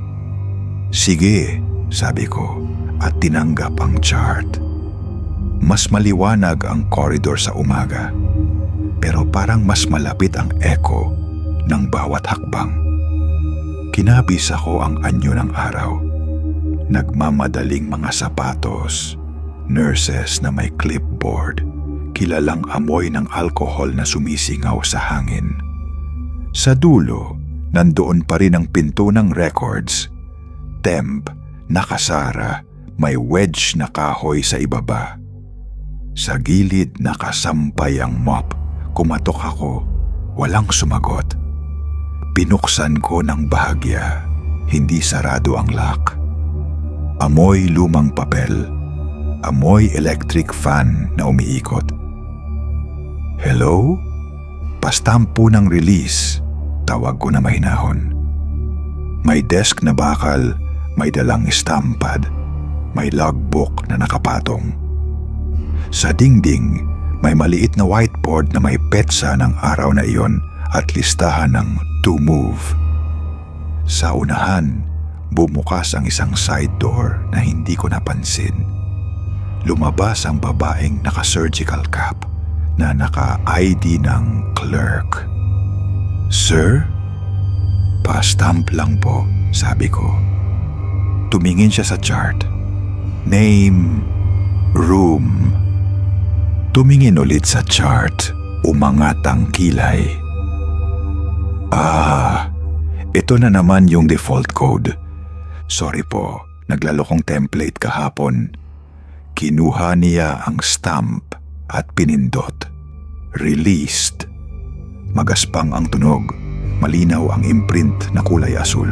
"Sige," sabi ko at tinanggap ang chart. Mas maliwanag ang koridor sa umaga, pero parang mas malapit ang echo ng bawat hakbang. Kinabis ako ang anyo ng araw. Nagmamadaling mga sapatos, nurses na may clipboard, kilalang amoy ng alkohol na sumisingaw sa hangin. Sa dulo, nandoon pa rin ang pinto ng records. Temp, nakasara, may wedge na kahoy sa ibaba. Sa gilid nakasampay ang mop. Kumatok ako, walang sumagot. Pinuksan ko ng bahagya, hindi sarado ang lock. Amoy lumang papel, amoy electric fan na umiikot. Hello? Pastampo ng release, tawag ko na mahinahon. May desk na bakal, may dalang stamp pad, may logbook na nakapatong. Sa dingding, may maliit na whiteboard na may petsa ng araw na iyon at listahan ng to move. Sa unahan, bumukas ang isang side door na hindi ko napansin. Lumabas ang babaeng naka-surgical cap na naka-ID ng clerk. Sir? Pa-stamp lang po, sabi ko. Tumingin siya sa chart. Name, room. Tumingin ulit sa chart, umangat ang kilay. Ito na naman yung default code. Sorry po, naglalo kong template kahapon. Kinuha niya ang stamp at pinindot. Released. Magaspang ang tunog, malinaw ang imprint na kulay asul.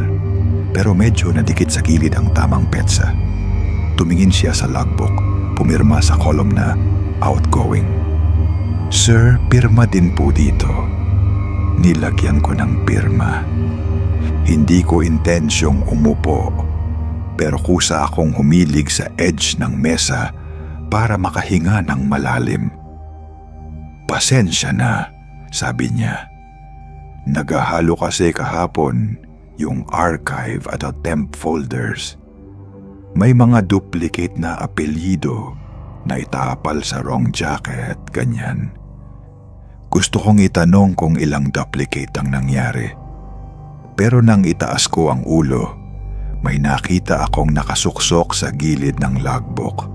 Pero medyo nadikit sa gilid ang tamang petsa. Tumingin siya sa logbook, pumirma sa column na outgoing. Sir, pirma din po dito. Nilagyan ko ng pirma. Hindi ko intensyong umupo, pero kusa akong humilig sa edge ng mesa para makahinga ng malalim. Pasensya na, sabi niya. Nagahalo kasi kahapon yung archive at temp folders. May mga duplicate na apelyido na itapal sa wrong jacket, ganyan. Gusto kong itanong kung ilang duplicate ang nangyari. Pero nang itaas ko ang ulo, may nakita akong nakasuksok sa gilid ng logbook.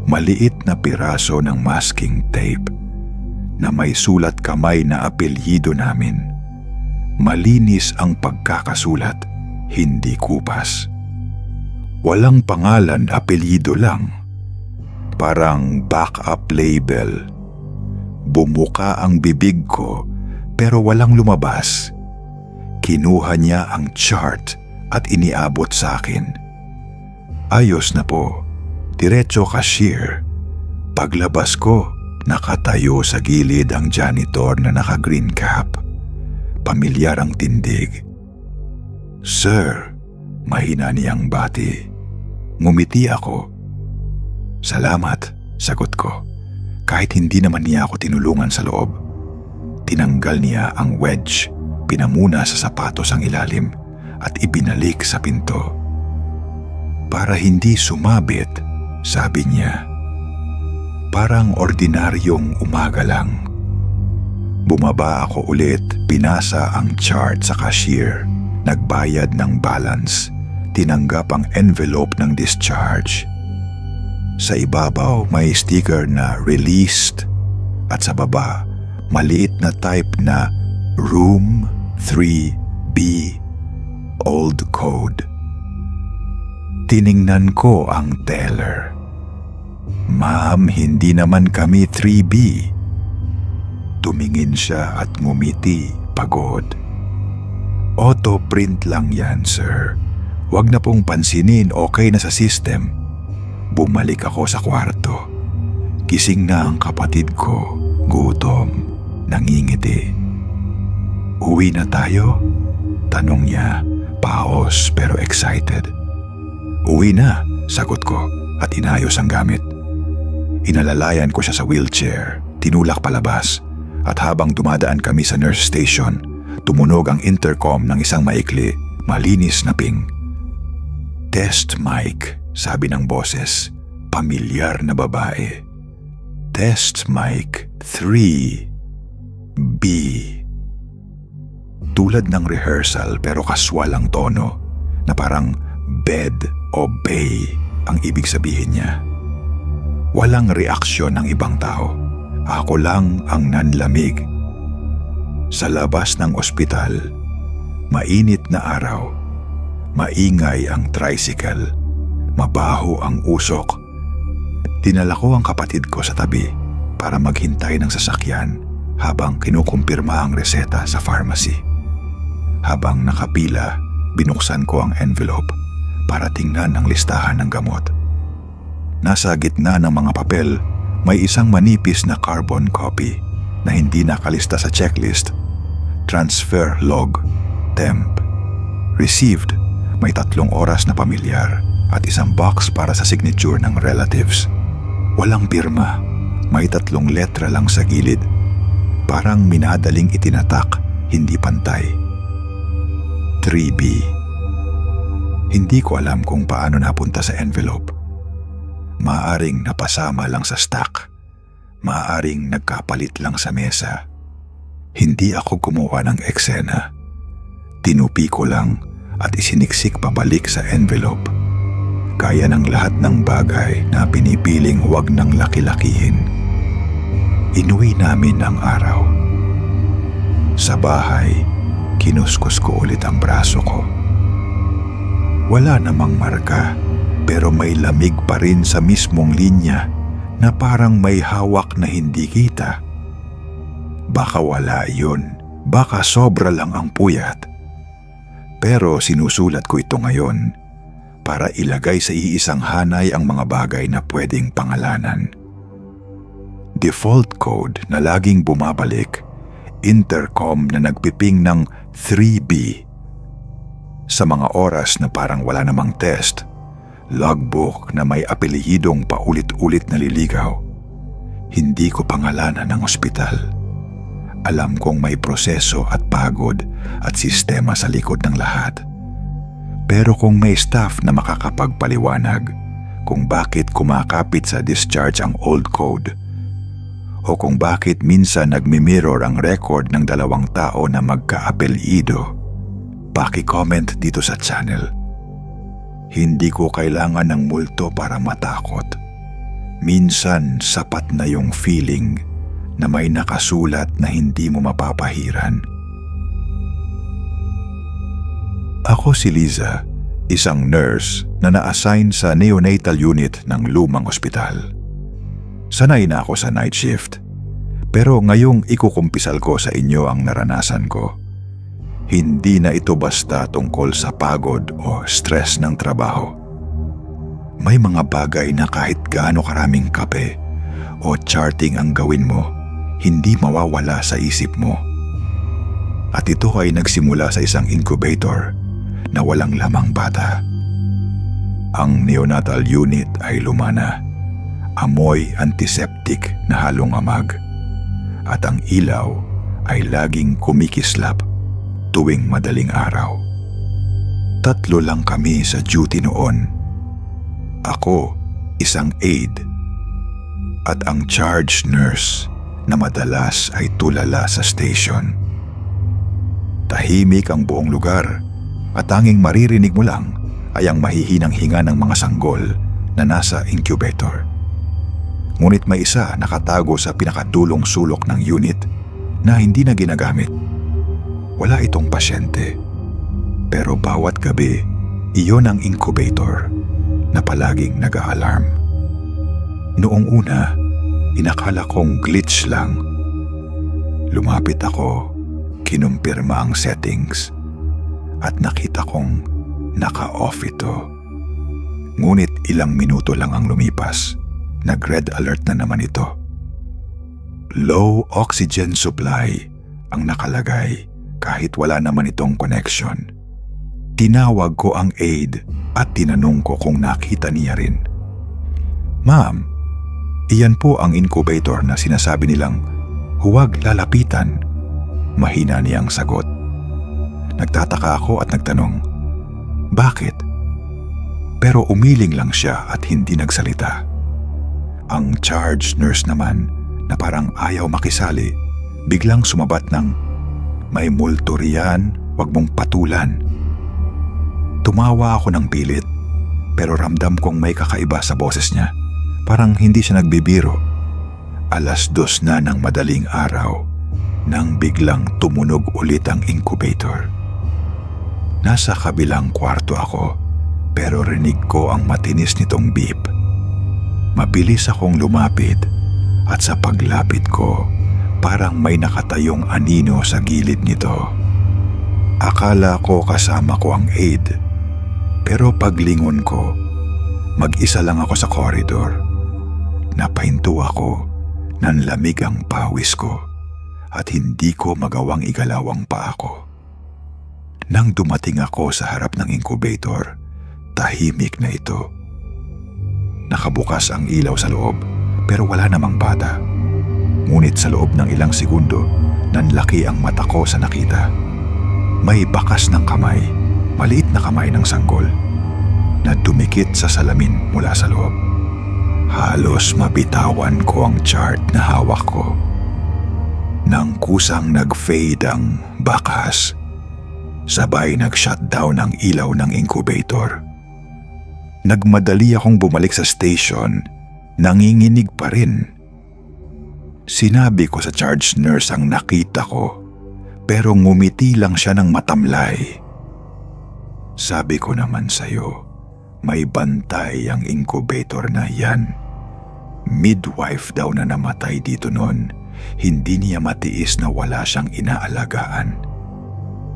Maliit na piraso ng masking tape na may sulat kamay na apelyido namin. Malinis ang pagkakasulat, hindi kupas. Walang pangalan, apelyido lang. Parang backup label. Bumuka ang bibig ko pero walang lumabas. Kinuha niya ang chart at iniabot sa akin. Ayos na po, diretso cashier. Paglabas ko, nakatayo sa gilid ang janitor na naka-green cap. Pamilyar ang tindig. Sir, mahina niyang bati. Ngumiti ako. Salamat, sagot ko. Kahit hindi naman niya ako tinulungan sa loob. Tinanggal niya ang wedge, pinamuna sa sapatos ang ilalim at ibinalik sa pinto. Para hindi sumabit, sabi niya. Parang ordinaryong umaga lang. Bumaba ako ulit, pinasa ang chart sa cashier, nagbayad ng balance, tinanggap ang envelope ng discharge. Sa ibabaw may sticker na released at sa baba maliit na type na Room 3B, old code. Tiningnan ko ang teller. Ma'am, hindi naman kami 3B. Tumingin siya at ngumiti, pagod. Auto print lang yan, sir. Huwag na pong pansinin, okay na sa system. Bumalik ako sa kwarto. Gising na ang kapatid ko, gutom, nangingiti. Uwi na tayo? Tanong niya, paos pero excited. Uwi na, sagot ko at inayos ang gamit. Inalalayan ko siya sa wheelchair, tinulak palabas at habang dumadaan kami sa nurse station, tumunog ang intercom ng isang maikli, malinis na ping. Test mic, sabi ng boses, pamilyar na babae. Test mic 3B. Tulad ng rehearsal pero kaswal ang tono na parang bed o bay ang ibig sabihin niya. Walang reaksyon ng ibang tao Ako lang ang nanlamig. Sa labas ng ospital, mainit na araw, maingay ang tricycle, mabaho ang usok. Dinala ko ang kapatid ko sa tabi para maghintay ng sasakyan habang kinukumpirma ang reseta sa pharmacy. Habang nakapila, binuksan ko ang envelope para tingnan ang listahan ng gamot. Nasa gitna ng mga papel, may isang manipis na carbon copy na hindi nakalista sa checklist. Transfer log, temp. Received, may 3 oras na pamilyar at isang box para sa signature ng relatives. Walang pirma, may 3 letra lang sa gilid. Parang minadaling itinatak, hindi pantay. 3B. Hindi ko alam kung paano napunta sa envelope. Maaring napasama lang sa stack. Maaring nagkapalit lang sa mesa. Hindi ako gumawa ng eksena. Tinupi ko lang at isiniksik pabalik sa envelope. Kaya ng lahat ng bagay na pinipiling huwag nang laki-lakihin. Inuwi namin ang araw. Sa bahay, kinuskus ko ulit ang braso ko. Wala namang marka, pero may lamig pa rin sa mismong linya na parang may hawak na hindi kita. Baka wala yun, baka sobra lang ang puyat. Pero sinusulat ko ito ngayon para ilagay sa iisang hanay ang mga bagay na pwedeng pangalanan. Default code na laging bumabalik, intercom na nagpiping ng 3B. Sa mga oras na parang wala namang test, logbook na may apelyidong paulit-ulit na liligaw. Hindi ko pangalanan ng ospital. Alam kong may proseso at pagod at sistema sa likod ng lahat. Pero kung may staff na makakapagpaliwanag kung bakit kumakapit sa discharge ang old code, o kung bakit minsan nagmimirror ang record ng 2 tao na magka-apelyido, paki-comment dito sa channel. Hindi ko kailangan ng multo para matakot. Minsan sapat na yung feeling na may nakasulat na hindi mo mapapahiran. Ako si Liza, isang nurse na na-assign sa neonatal unit ng lumang ospital. Sanay na ako sa night shift, pero ngayong ikukumpisal ko sa inyo ang naranasan ko. Hindi na ito basta tungkol sa pagod o stress ng trabaho. May mga bagay na kahit gaano karaming kape o charting ang gawin mo, hindi mawawala sa isip mo. At ito ay nagsimula sa isang incubator na walang lamang bata. Ang neonatal unit ay lumana, amoy antiseptic na halong amag, at ang ilaw ay laging kumikislap tuwing madaling araw. 3 lang kami sa duty noon. Ako, isang aide, at ang charge nurse na madalas ay tulala sa station. Tahimik ang buong lugar at tanging maririnig mo lang ay ang mahihinang hinga ng mga sanggol na nasa incubator. Ngunit may isa nakatago sa pinakadulong sulok ng unit na hindi na ginagamit. Wala itong pasyente, pero bawat gabi, iyon ang incubator na palaging nag-a-alarm. Noong una, inakala kong glitch lang. Lumapit ako, kinumpirma ang settings, at nakita kong naka-off ito. Ngunit ilang minuto lang ang lumipas, nag-red alert na naman ito. Low oxygen supply ang nakalagay kahit wala naman itong connection. Tinawag ko ang aide at tinanong ko kung nakita niya rin. Ma'am, iyan po ang incubator na sinasabi nilang huwag lalapitan. Mahina niyang sagot. Nagtataka ako at nagtanong, bakit? Pero umiling lang siya at hindi nagsalita. Ang charge nurse naman na parang ayaw makisali, biglang sumabat ng, may multo riyan, wag mong patulan. Tumawa ako ng pilit, pero ramdam kong may kakaiba sa boses niya. Parang hindi siya nagbibiro. 2:00 na ng madaling araw nang biglang tumunog ulit ang incubator. Nasa kabilang kwarto ako pero rinig ko ang matinis nitong beep. Mabilis akong lumapit at sa paglapit ko parang may nakatayong anino sa gilid nito. Akala ko kasama ko ang aide pero paglingon ko mag-isa lang ako sa koridor. Napahinto ako, nanlamig ang pawis ko at hindi ko magawang igalaw ang paa ko. Nang dumating ako sa harap ng incubator, tahimik na ito. Nakabukas ang ilaw sa loob pero wala namang bata. Ngunit sa loob ng ilang segundo, nanlaki ang mata ko sa nakita. May bakas ng kamay, maliit na kamay ng sanggol, na dumikit sa salamin mula sa loob. Halos mabitawan ko ang chart na hawak ko. Nang kusang nag-fade ang bakas, sabay nag-shutdown ang ilaw ng incubator. Nagmadali akong bumalik sa station, nanginginig pa rin. Sinabi ko sa charge nurse ang nakita ko, pero ngumiti lang siya ng matamlay. Sabi ko naman sa'yo, may bantay ang incubator na yan. Midwife daw na namatay dito noon. Hindi niya matiis na wala siyang inaalagaan.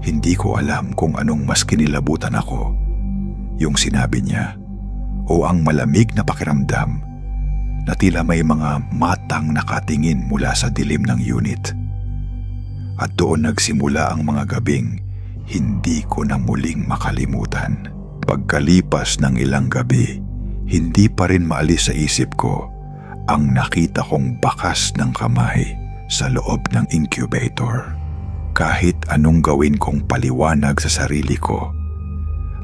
Hindi ko alam kung anong mas kinilabutan ako, yung sinabi niya o ang malamig na pakiramdam na tila may mga matang nakatingin mula sa dilim ng unit. At doon nagsimula ang mga gabing hindi ko na muling makalimutan. Pagkalipas ng ilang gabi, hindi pa rin maalis sa isip ko ang nakita kong bakas ng kamay sa loob ng incubator. Kahit anong gawin kong paliwanag sa sarili ko,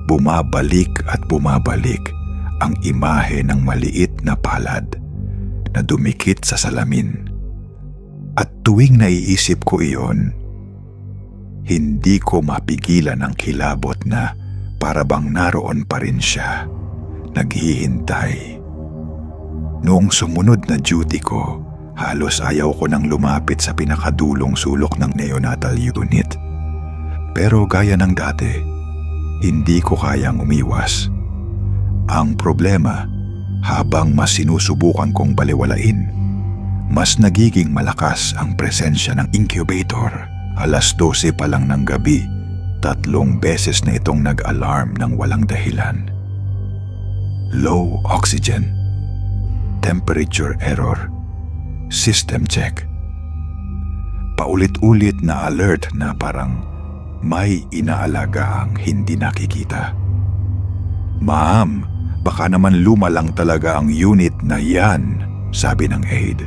bumabalik at bumabalik ang imahe ng maliit na palad na dumikit sa salamin. At tuwing naiisip ko iyon, hindi ko mapigilan ang kilabot na para bang naroon pa rin siya, naghihintay. Noong sumunod na duty ko, halos ayaw ko nang lumapit sa pinakadulong sulok ng neonatal unit. Pero gaya ng dati, hindi ko kayang umiwas. Ang problema, habang mas sinusubukan kong baliwalain, mas nagiging malakas ang presensya ng incubator. 12:00 pa lang ng gabi, 3 beses na itong nag-alarm ng walang dahilan. Low oxygen, temperature error, system check. Paulit-ulit na alert na parang may inaalagang hindi nakikita. Ma'am, baka naman luma lang talaga ang unit na yan, sabi ng aide.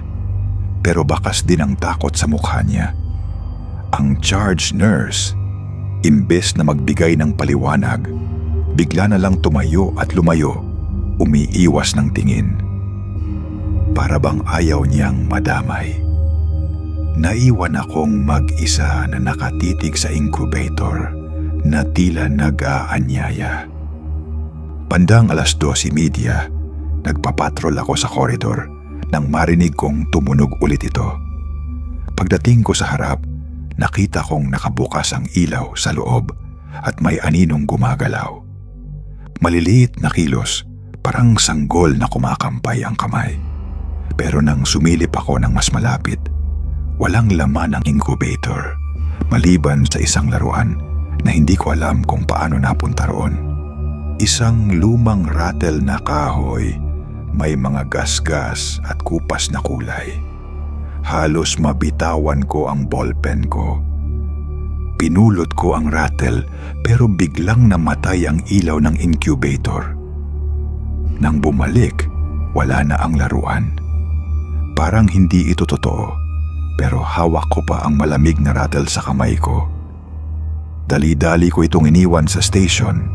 Pero bakas din ang takot sa mukha niya. Ang charge nurse, imbes na magbigay ng paliwanag, bigla na lang tumayo at lumayo, umiiwas ng tingin. Para bang ayaw niyang madamay. Naiwan akong mag-isa na nakatitig sa incubator na tila nag-aanyaya. Bandang 12:30, nagpapatrol ako sa koridor nang marinig kong tumunog ulit ito. Pagdating ko sa harap, nakita kong nakabukas ang ilaw sa loob at may aninong gumagalaw. Maliliit na kilos, parang sanggol na kumakampay ang kamay. Pero nang sumilip ako ng mas malapit, walang laman ang incubator, maliban sa isang laruan na hindi ko alam kung paano napunta roon. Isang lumang rattle na kahoy, may mga gasgas at kupas na kulay. Halos mabitawan ko ang ballpen ko. Pinulot ko ang rattle pero biglang namatay ang ilaw ng incubator. Nang bumalik, wala na ang laruan. Parang hindi ito totoo, pero hawak ko pa ang malamig na rattle sa kamay ko. Dali-dali ko itong iniwan sa station.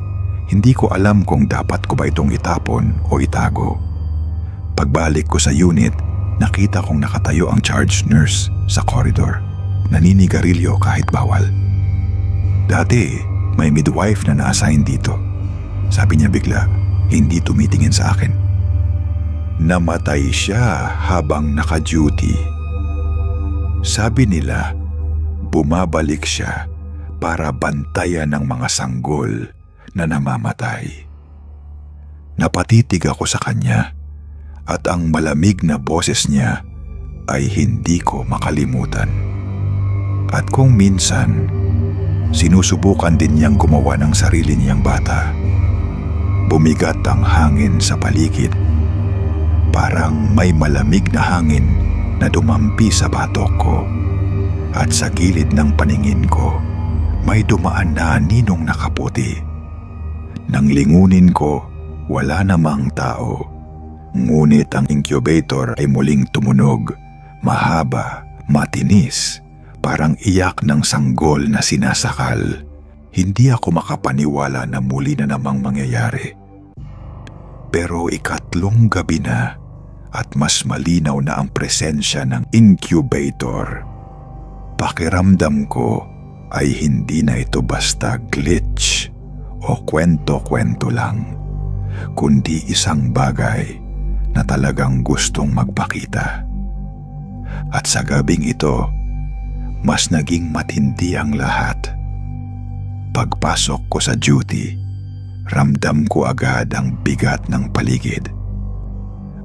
Hindi ko alam kung dapat ko ba itong itapon o itago. Pagbalik ko sa unit, nakita kong nakatayo ang charge nurse sa koridor, naninigarilyo kahit bawal. Dati, may midwife na na-assign dito. Sabi niya bigla, hindi tumitingin sa akin. namatay siya habang naka-duty. Sabi nila, bumabalik siya para bantayan ng mga sanggol na namamatay. Napatitig ako sa kanya at ang malamig na boses niya ay hindi ko makalimutan. At kung minsan, sinusubukan din niyang gumawa ng sarili niyang bata. Bumigat ang hangin sa paligid. Parang may malamig na hangin na dumampi sa batok ko. At sa gilid ng paningin ko, may dumaan na ninong nakaputi. Nang lingunin ko, wala namang tao. Ngunit ang incubator ay muling tumunog, mahaba, matinis, parang iyak ng sanggol na sinasakal. Hindi ako makapaniwala na muli na namang mangyayari. Pero ikatlong gabi na at mas malinaw na ang presensya ng incubator. Pakiramdam ko ay hindi na ito basta glitch o kwento-kwento lang, kundi isang bagay na talagang gustong magpakita. At sa gabing ito, mas naging matindi ang lahat. Pagpasok ko sa duty, ramdam ko agad ang bigat ng paligid.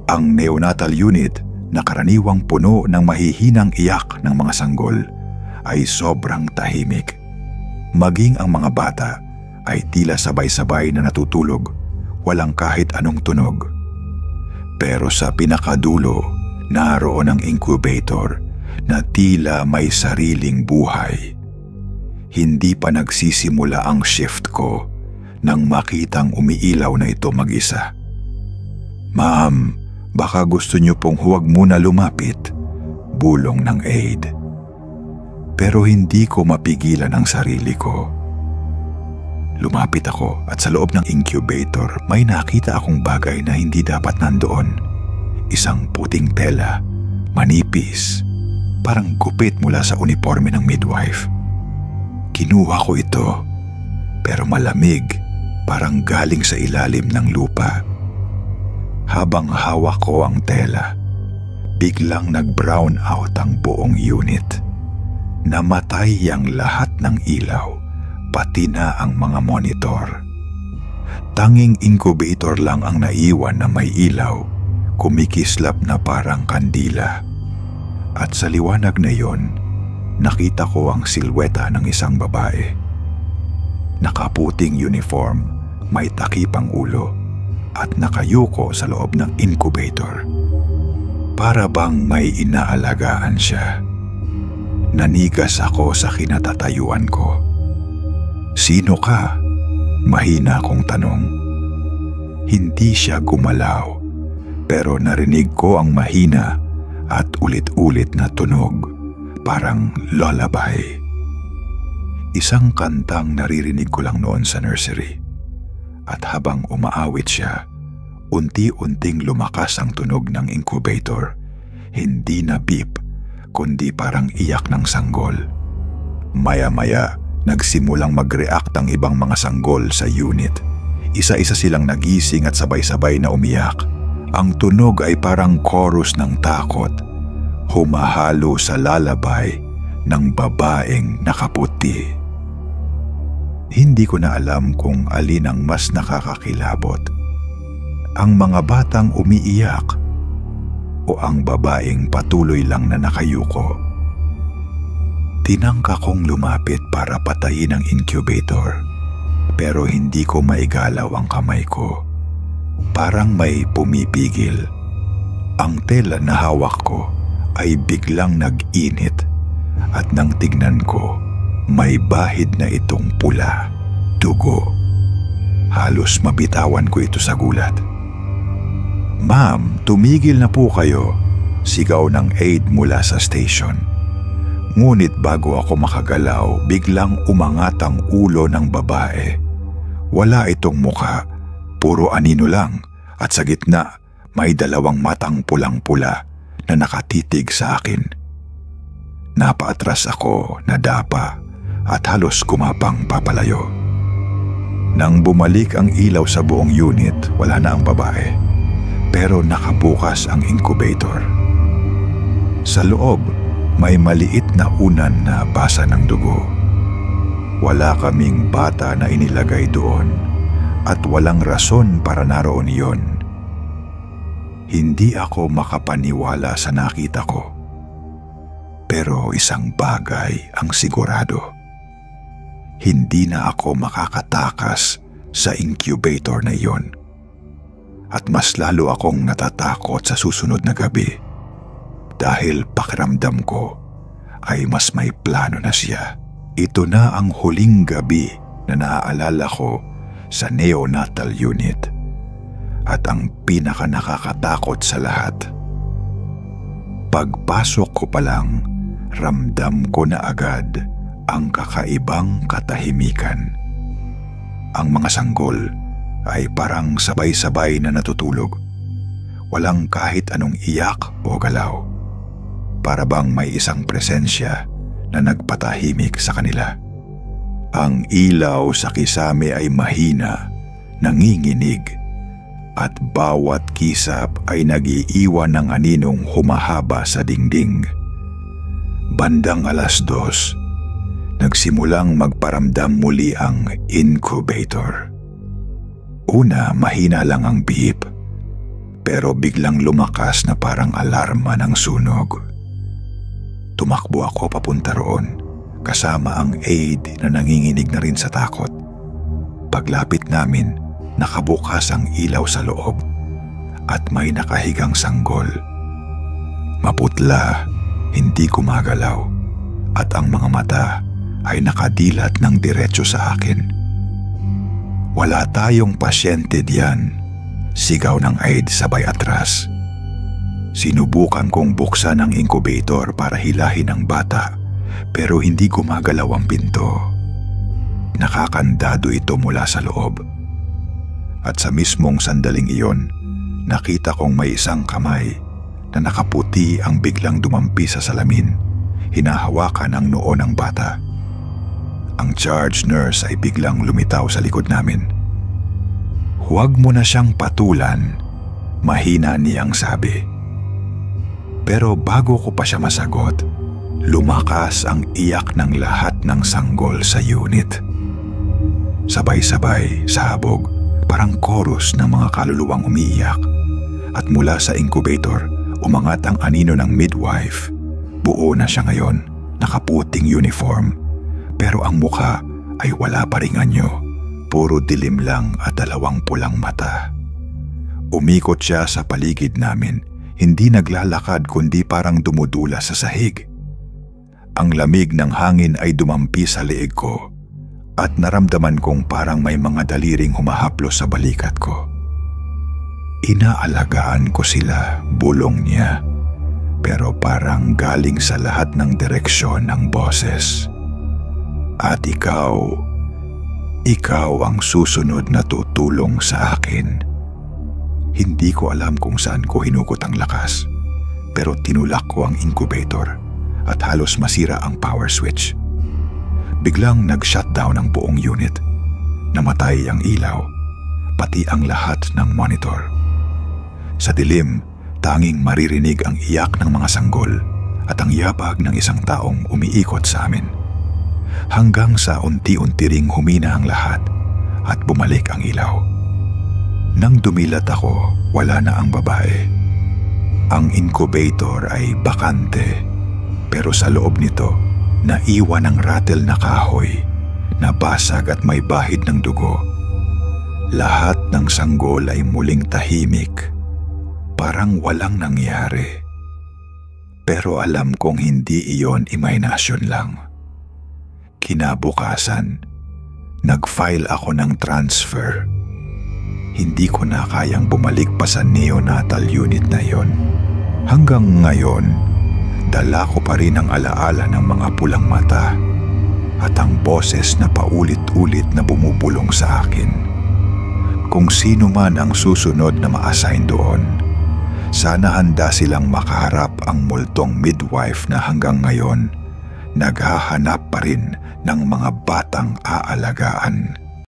Ang neonatal unit na karaniwang puno ng mahihinang iyak ng mga sanggol ay sobrang tahimik. Maging ang mga bata ay tila sabay-sabay na natutulog, walang kahit anong tunog. Pero sa pinakadulo, naroon ang incubator na tila may sariling buhay. Hindi pa nagsisimula ang shift ko nang makitang umiilaw na ito mag-isa. "Ma'am, baka gusto niyo pong huwag muna lumapit," bulong ng aide. Pero hindi ko mapigilan ang sarili ko. Lumapit ako at sa loob ng incubator may nakita akong bagay na hindi dapat nandoon. Isang puting tela, manipis, parang gupit mula sa uniforme ng midwife. Kinuha ko ito, pero malamig, parang galing sa ilalim ng lupa. Habang hawak ko ang tela, biglang nag-brown out ang buong unit. Namatay ang lahat ng ilaw, pati na ang mga monitor. Tanging incubator lang ang naiwan na may ilaw, kumikislap na parang kandila. At sa liwanag na yon, nakita ko ang silweta ng isang babae. Nakaputing uniform, may takipang ulo, at nakayuko sa loob ng incubator. Para bang may inaalagaan siya. Nanigas ako sa kinatatayuan ko. "Sino ka?" Mahina kong tanong. Hindi siya gumalaw, pero narinig ko ang mahina at ulit-ulit na tunog, parang lullaby. Isang kantang naririnig ko lang noon sa nursery. At habang umaawit siya, unti-unting lumakas ang tunog ng incubator. Hindi na beep, kundi parang iyak ng sanggol. Maya-maya, nagsimulang mag-react ang ibang mga sanggol sa unit. Isa-isa silang nagising at sabay-sabay na umiyak. Ang tunog ay parang chorus ng takot, humahalo sa lullaby ng babaeng nakaputi. Hindi ko na alam kung alin ang mas nakakakilabot. Ang mga batang umiiyak o ang babaeng patuloy lang na nakayuko. Tinangka kong lumapit para patayin ang incubator, pero hindi ko maigalaw ang kamay ko. Parang may pumipigil. Ang tela na hawak ko ay biglang nag-init at nang tignan ko, may bahid na itong pula, dugo. Halos mabitawan ko ito sa gulat. "Ma'am, tumigil na po kayo," sigaw ng aide mula sa station. Ngunit bago ako makagalaw, biglang umangat ang ulo ng babae. Wala itong muka, puro anino lang, at sa gitna may dalawang matang pulang-pula na nakatitig sa akin. Napaatras ako, nadapa, at halos kumapang papalayo. Nang bumalik ang ilaw sa buong unit, wala na ang babae. pero nakabukas ang incubator. Sa loob, may maliit na unan na basa ng dugo. Wala kaming bata na inilagay doon at walang rason para naroon iyon. Hindi ako makapaniwala sa nakita ko. Pero isang bagay ang sigurado. Hindi na ako makakatakas sa incubator na iyon. At mas lalo akong natatakot sa susunod na gabi dahil pakiramdam ko ay mas may plano na siya. Ito na ang huling gabi na naaalala ko sa neonatal unit at ang pinaka nakakatakot sa lahat. Pagpasok ko pa lang, ramdam ko na agad ang kakaibang katahimikan. Ang mga sanggol ay parang sabay-sabay na natutulog. Walang kahit anong iyak o galaw. Para bang may isang presensya na nagpatahimik sa kanila. Ang ilaw sa kisame ay mahina, nanginginig, at bawat kisap ay nag-iiwan ng aninong humahaba sa dingding. Bandang 2:00, nagsimulang magparamdam muli ang incubator. Una, mahina lang ang beep, pero biglang lumakas na parang alarma ng sunog. Tumakbo ako papunta roon, kasama ang aide na nanginginig na rin sa takot. Paglapit namin, nakabukas ang ilaw sa loob at may nakahigang sanggol. Maputla, hindi gumagalaw, at ang mga mata ay nakadilat ng diretso sa akin. Wala tayong pasyente diyan, sigaw ng aide sabay atras. Sinubukan kong buksan ang incubator para hilahin ang bata, pero hindi gumagalaw ang pinto. Nakakandado ito mula sa loob. At sa mismong sandaling iyon, nakita kong may isang kamay na nakaputi ang biglang dumampi sa salamin, hinahawakan ang noo ng bata. Ang charge nurse ay biglang lumitaw sa likod namin. "Huwag mo na siyang patulan," mahina niyang sabi. Pero bago ko pa siya masagot, lumakas ang iyak ng lahat ng sanggol sa unit. Sabay-sabay sa habog, parang chorus ng mga kaluluwang umiiyak. At mula sa incubator, umangat ang anino ng midwife. Buo na siya ngayon, nakaputing uniform. Pero ang mukha ay wala pa ring anyo. Puro dilim lang at 2 pulang mata. Umikot siya sa paligid namin. Hindi naglalakad kundi parang dumudula sa sahig. Ang lamig ng hangin ay dumampi sa leeg ko at naramdaman kong parang may mga daliring humahaplos sa balikat ko. Inaalagaan ko sila, bulong niya, pero parang galing sa lahat ng direksyon ng boses. At ikaw ang susunod na tutulong sa akin. Hindi ko alam kung saan ko hinugot ang lakas, pero tinulak ko ang incubator at halos masira ang power switch. Biglang nag-shutdown ang buong unit. Namatay ang ilaw, pati ang lahat ng monitor. Sa dilim, tanging maririnig ang iyak ng mga sanggol at ang yabag ng isang taong umiikot sa amin. Hanggang sa unti-unti ring humina ang lahat at bumalik ang ilaw. Nang dumilat ako, wala na ang babae. Ang incubator ay bakante, pero sa loob nito, naiwan ang rattle na kahoy, nabasag at may bahid ng dugo. Lahat ng sanggol ay muling tahimik, parang walang nangyari. Pero alam kong hindi iyon imahinasyon lang. Kinabukasan, nag-file ako ng transfer. Hindi ko na kayang bumalik pa sa neonatal unit na yon. Hanggang ngayon, dala ko pa rin ang alaala ng mga pulang mata at ang boses na paulit-ulit na bumubulong sa akin. Kung sino man ang susunod na ma-assign doon, sana handa silang makaharap ang multong midwife na hanggang ngayon naghahanap pa rin ng mga batang aalagaan.